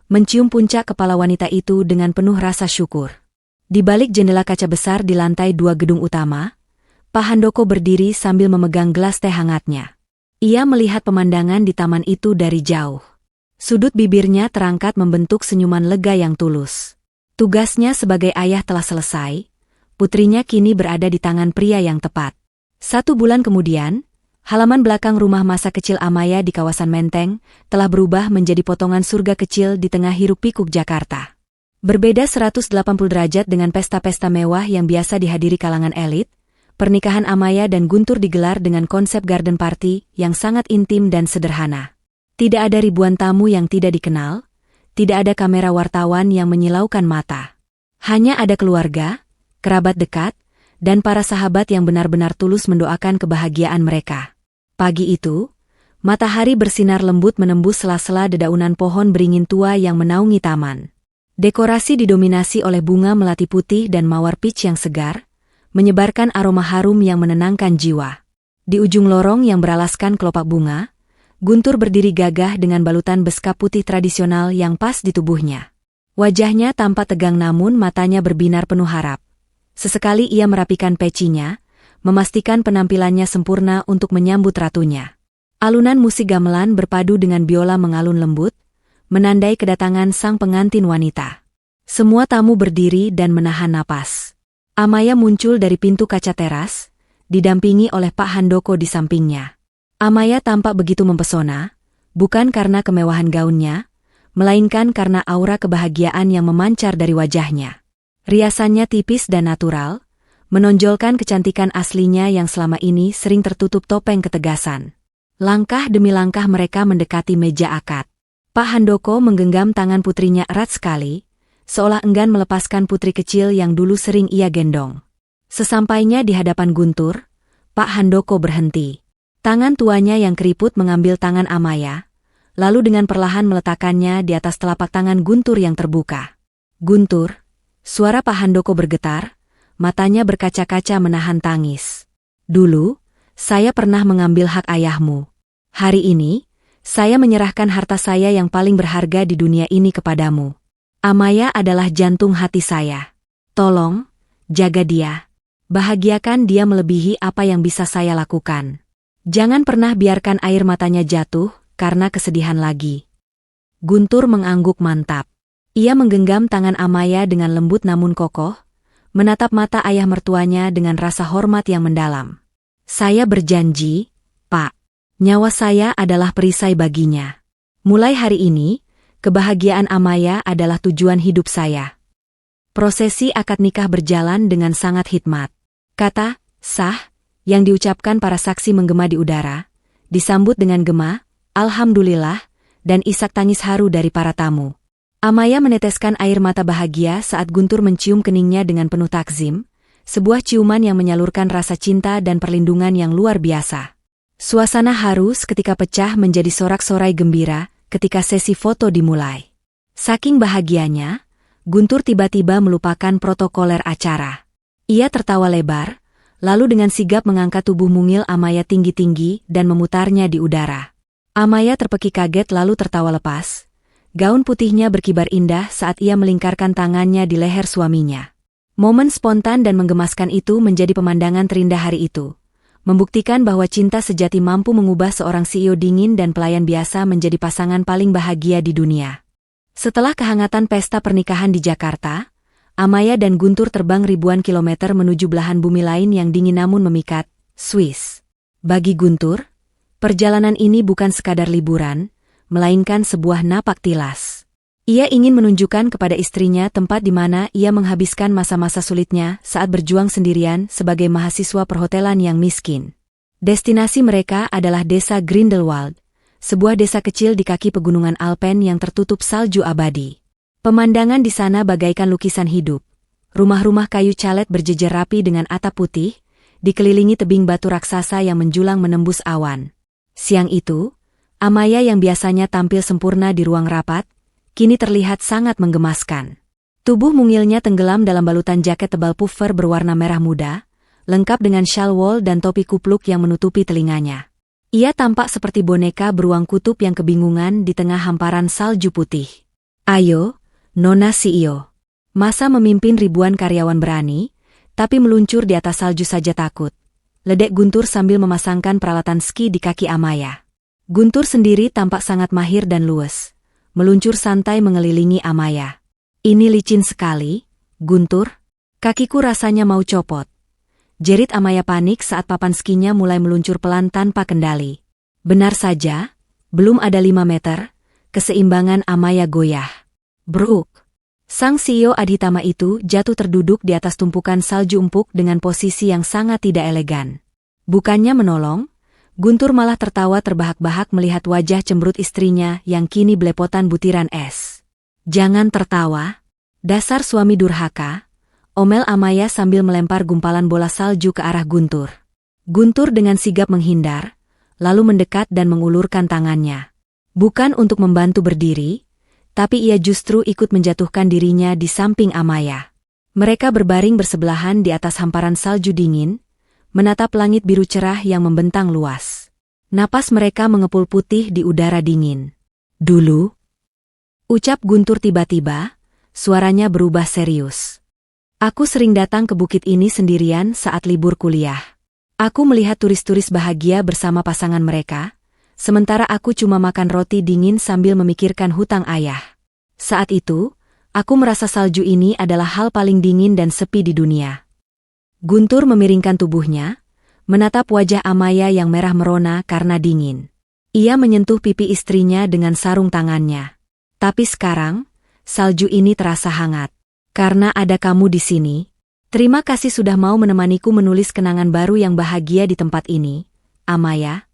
mencium puncak kepala wanita itu dengan penuh rasa syukur. Di balik jendela kaca besar di lantai 2 gedung utama, Pak Handoko berdiri sambil memegang gelas teh hangatnya. Ia melihat pemandangan di taman itu dari jauh. Sudut bibirnya terangkat membentuk senyuman lega yang tulus. Tugasnya sebagai ayah telah selesai, putrinya kini berada di tangan pria yang tepat. 1 bulan kemudian, halaman belakang rumah masa kecil Amaya di kawasan Menteng telah berubah menjadi potongan surga kecil di tengah hiruk-pikuk Jakarta. Berbeda 180 derajat dengan pesta-pesta mewah yang biasa dihadiri kalangan elit, pernikahan Amaya dan Guntur digelar dengan konsep garden party yang sangat intim dan sederhana. Tidak ada ribuan tamu yang tidak dikenal, tidak ada kamera wartawan yang menyilaukan mata. Hanya ada keluarga, kerabat dekat, dan para sahabat yang benar-benar tulus mendoakan kebahagiaan mereka. Pagi itu, matahari bersinar lembut menembus sela-sela dedaunan pohon beringin tua yang menaungi taman. Dekorasi didominasi oleh bunga melati putih dan mawar peach yang segar, menyebarkan aroma harum yang menenangkan jiwa. Di ujung lorong yang beralaskan kelopak bunga, Guntur berdiri gagah dengan balutan beskap putih tradisional yang pas di tubuhnya. Wajahnya tampak tegang namun matanya berbinar penuh harap. Sesekali ia merapikan pecinya, memastikan penampilannya sempurna untuk menyambut ratunya. Alunan musik gamelan berpadu dengan biola mengalun lembut, menandai kedatangan sang pengantin wanita. Semua tamu berdiri dan menahan napas. Amaya muncul dari pintu kaca teras, didampingi oleh Pak Handoko di sampingnya. Amaya tampak begitu mempesona, bukan karena kemewahan gaunnya, melainkan karena aura kebahagiaan yang memancar dari wajahnya. Riasannya tipis dan natural, menonjolkan kecantikan aslinya yang selama ini sering tertutup topeng ketegasan. Langkah demi langkah mereka mendekati meja akad. Pak Handoko menggenggam tangan putrinya erat sekali, seolah enggan melepaskan putri kecil yang dulu sering ia gendong. Sesampainya di hadapan Guntur, Pak Handoko berhenti. Tangan tuanya yang keriput mengambil tangan Amaya, lalu dengan perlahan meletakkannya di atas telapak tangan Guntur yang terbuka. Guntur, suara Pak Handoko bergetar, matanya berkaca-kaca menahan tangis. Dulu, saya pernah mengambil hak ayahmu. Hari ini, saya menyerahkan harta saya yang paling berharga di dunia ini kepadamu. Amaya adalah jantung hati saya. Tolong, jaga dia. Bahagiakan dia melebihi apa yang bisa saya lakukan. Jangan pernah biarkan air matanya jatuh karena kesedihan lagi. Guntur mengangguk mantap. Ia menggenggam tangan Amaya dengan lembut namun kokoh, menatap mata ayah mertuanya dengan rasa hormat yang mendalam. Saya berjanji, Pak. Nyawa saya adalah perisai baginya. Mulai hari ini, kebahagiaan Amaya adalah tujuan hidup saya. Prosesi akad nikah berjalan dengan sangat hikmat. Kata, sah, yang diucapkan para saksi menggema di udara, disambut dengan gema, alhamdulillah, dan isak tangis haru dari para tamu. Amaya meneteskan air mata bahagia saat Guntur mencium keningnya dengan penuh takzim, sebuah ciuman yang menyalurkan rasa cinta dan perlindungan yang luar biasa. Suasana haru seketika pecah menjadi sorak-sorai gembira ketika sesi foto dimulai. Saking bahagianya, Guntur tiba-tiba melupakan protokoler acara. Ia tertawa lebar, lalu dengan sigap mengangkat tubuh mungil Amaya tinggi-tinggi dan memutarnya di udara. Amaya terpekik kaget lalu tertawa lepas. Gaun putihnya berkibar indah saat ia melingkarkan tangannya di leher suaminya. Momen spontan dan menggemaskan itu menjadi pemandangan terindah hari itu. Membuktikan bahwa cinta sejati mampu mengubah seorang CEO dingin dan pelayan biasa menjadi pasangan paling bahagia di dunia. Setelah kehangatan pesta pernikahan di Jakarta, Amaya dan Guntur terbang ribuan kilometer menuju belahan bumi lain yang dingin namun memikat, Swiss. Bagi Guntur, perjalanan ini bukan sekadar liburan, melainkan sebuah napak tilas. Ia ingin menunjukkan kepada istrinya tempat di mana ia menghabiskan masa-masa sulitnya saat berjuang sendirian sebagai mahasiswa perhotelan yang miskin. Destinasi mereka adalah desa Grindelwald, sebuah desa kecil di kaki pegunungan Alpen yang tertutup salju abadi. Pemandangan di sana bagaikan lukisan hidup. Rumah-rumah kayu calet berjejer rapi dengan atap putih, dikelilingi tebing batu raksasa yang menjulang menembus awan. Siang itu, Amaya yang biasanya tampil sempurna di ruang rapat, kini terlihat sangat menggemaskan. Tubuh mungilnya tenggelam dalam balutan jaket tebal puffer berwarna merah muda, lengkap dengan shawl wol dan topi kupluk yang menutupi telinganya. Ia tampak seperti boneka beruang kutub yang kebingungan di tengah hamparan salju putih. Ayo, Nona CEO. Masa memimpin ribuan karyawan berani, tapi meluncur di atas salju saja takut. Ledek Guntur sambil memasangkan peralatan ski di kaki Amaya. Guntur sendiri tampak sangat mahir dan luwes. meluncur santai mengelilingi Amaya. Ini licin sekali, Guntur. Kakiku rasanya mau copot. Jerit Amaya panik saat papan skinya mulai meluncur pelan tanpa kendali. Benar saja, belum ada 5 meter, keseimbangan Amaya goyah. Bruk! Sang CEO Adhitama itu jatuh terduduk di atas tumpukan salju empuk dengan posisi yang sangat tidak elegan. Bukannya menolong, Guntur malah tertawa terbahak-bahak melihat wajah cemberut istrinya yang kini belepotan butiran es. Jangan tertawa, dasar suami durhaka, omel Amaya sambil melempar gumpalan bola salju ke arah Guntur. Guntur dengan sigap menghindar, lalu mendekat dan mengulurkan tangannya. Bukan untuk membantu berdiri, tapi ia justru ikut menjatuhkan dirinya di samping Amaya. Mereka berbaring bersebelahan di atas hamparan salju dingin, menatap langit biru cerah yang membentang luas. Napas mereka mengepul putih di udara dingin. Dulu, ucap Guntur tiba-tiba, suaranya berubah serius. Aku sering datang ke bukit ini sendirian saat libur kuliah. Aku melihat turis-turis bahagia bersama pasangan mereka, sementara aku cuma makan roti dingin sambil memikirkan hutang ayah. Saat itu, aku merasa salju ini adalah hal paling dingin dan sepi di dunia. Guntur memiringkan tubuhnya, menatap wajah Amaya yang merah merona karena dingin. Ia menyentuh pipi istrinya dengan sarung tangannya. Tapi sekarang, salju ini terasa hangat. Karena ada kamu di sini. Terima kasih sudah mau menemaniku menulis kenangan baru yang bahagia di tempat ini, Amaya.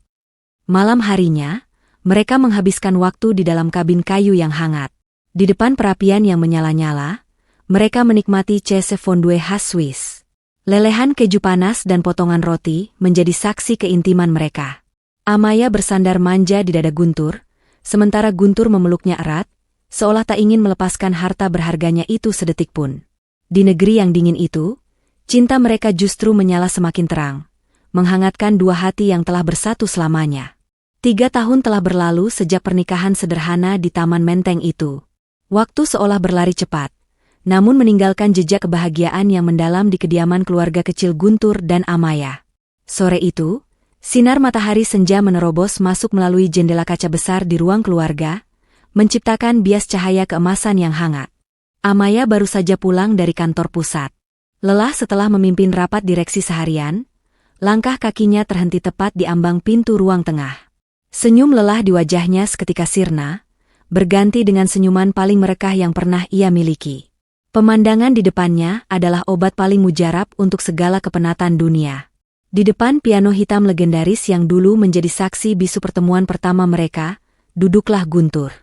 Malam harinya, mereka menghabiskan waktu di dalam kabin kayu yang hangat. Di depan perapian yang menyala-nyala, mereka menikmati cheese fondue khas Swiss. Lelehan keju panas dan potongan roti menjadi saksi keintiman mereka. Amaya bersandar manja di dada Guntur, sementara Guntur memeluknya erat, seolah tak ingin melepaskan harta berharganya itu sedetik pun. Di negeri yang dingin itu, cinta mereka justru menyala semakin terang, menghangatkan dua hati yang telah bersatu selamanya. 3 tahun telah berlalu sejak pernikahan sederhana di Taman Menteng itu. Waktu seolah berlari cepat, namun meninggalkan jejak kebahagiaan yang mendalam di kediaman keluarga kecil Guntur dan Amaya. Sore itu, sinar matahari senja menerobos masuk melalui jendela kaca besar di ruang keluarga, menciptakan bias cahaya keemasan yang hangat. Amaya baru saja pulang dari kantor pusat. Lelah setelah memimpin rapat direksi seharian, langkah kakinya terhenti tepat di ambang pintu ruang tengah. Senyum lelah di wajahnya seketika sirna, berganti dengan senyuman paling merekah yang pernah ia miliki. Pemandangan di depannya adalah obat paling mujarab untuk segala kepenatan dunia. Di depan piano hitam legendaris yang dulu menjadi saksi bisu pertemuan pertama mereka, duduklah Guntur.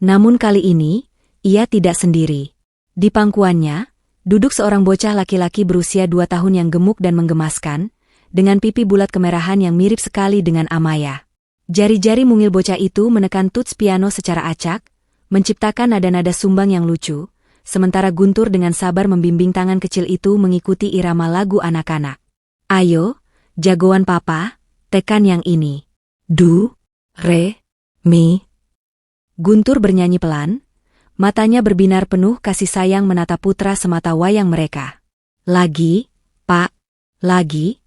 Namun kali ini, ia tidak sendiri. Di pangkuannya, duduk seorang bocah laki-laki berusia 2 tahun yang gemuk dan menggemaskan, dengan pipi bulat kemerahan yang mirip sekali dengan Amaya. Jari-jari mungil bocah itu menekan tuts piano secara acak, menciptakan nada-nada sumbang yang lucu, sementara Guntur dengan sabar membimbing tangan kecil itu mengikuti irama lagu anak-anak. Ayo, jagoan papa, tekan yang ini. Do, re, mi. Guntur bernyanyi pelan, matanya berbinar penuh kasih sayang menatap putra semata wayang mereka. Lagi, Pak, lagi,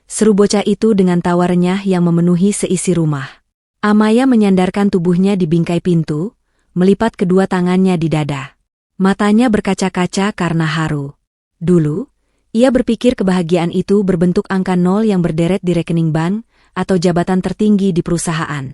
seru bocah itu dengan tawa renyah yang memenuhi seisi rumah. Amaya menyandarkan tubuhnya di bingkai pintu, melipat kedua tangannya di dada. Matanya berkaca-kaca karena haru. Dulu, ia berpikir kebahagiaan itu berbentuk angka 0 yang berderet di rekening bank atau jabatan tertinggi di perusahaan.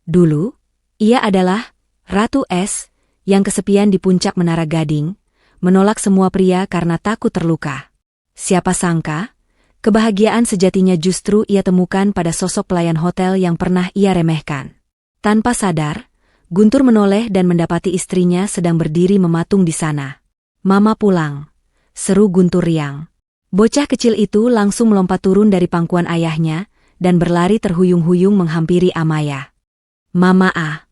Dulu, ia adalah Ratu Es, yang kesepian di puncak Menara Gading, menolak semua pria karena takut terluka. Siapa sangka, kebahagiaan sejatinya justru ia temukan pada sosok pelayan hotel yang pernah ia remehkan. Tanpa sadar, Guntur menoleh dan mendapati istrinya sedang berdiri mematung di sana. Mama pulang, seru Guntur riang. Bocah kecil itu langsung melompat turun dari pangkuan ayahnya dan berlari terhuyung-huyung menghampiri Amaya. Mama ah.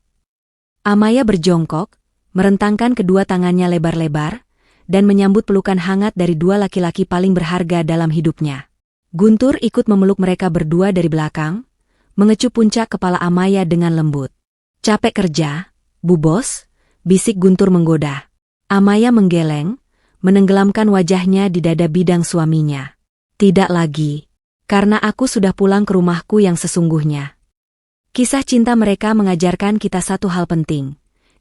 Amaya berjongkok, merentangkan kedua tangannya lebar-lebar, dan menyambut pelukan hangat dari dua laki-laki paling berharga dalam hidupnya. Guntur ikut memeluk mereka berdua dari belakang, mengecup puncak kepala Amaya dengan lembut. Capek kerja, Bu Bos? Bisik Guntur menggoda. Amaya menggeleng, menenggelamkan wajahnya di dada bidang suaminya. Tidak lagi, karena aku sudah pulang ke rumahku yang sesungguhnya. Kisah cinta mereka mengajarkan kita satu hal penting.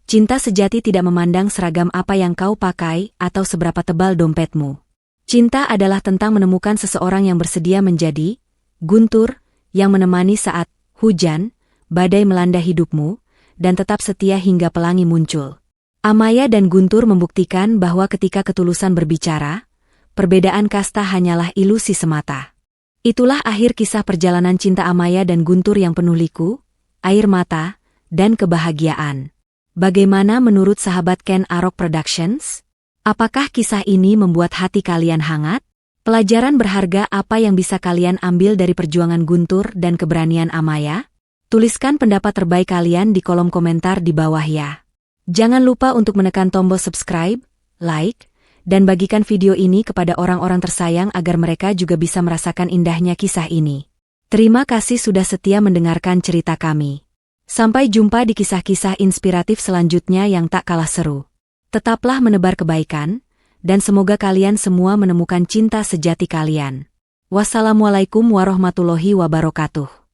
Cinta sejati tidak memandang seragam apa yang kau pakai atau seberapa tebal dompetmu. Cinta adalah tentang menemukan seseorang yang bersedia menjadi guntur yang menemani saat hujan, badai melanda hidupmu, dan tetap setia hingga pelangi muncul. Amaya dan Guntur membuktikan bahwa ketika ketulusan berbicara, perbedaan kasta hanyalah ilusi semata. Itulah akhir kisah perjalanan cinta Amaya dan Guntur yang penuh liku, air mata, dan kebahagiaan. Bagaimana menurut sahabat Ken Arok Productions? Apakah kisah ini membuat hati kalian hangat? Pelajaran berharga apa yang bisa kalian ambil dari perjuangan Guntur dan keberanian Amaya? Tuliskan pendapat terbaik kalian di kolom komentar di bawah ya. Jangan lupa untuk menekan tombol subscribe, like, dan bagikan video ini kepada orang-orang tersayang agar mereka juga bisa merasakan indahnya kisah ini. Terima kasih sudah setia mendengarkan cerita kami. Sampai jumpa di kisah-kisah inspiratif selanjutnya yang tak kalah seru. Tetaplah menebar kebaikan, dan semoga kalian semua menemukan cinta sejati kalian. Wassalamualaikum warahmatullahi wabarakatuh.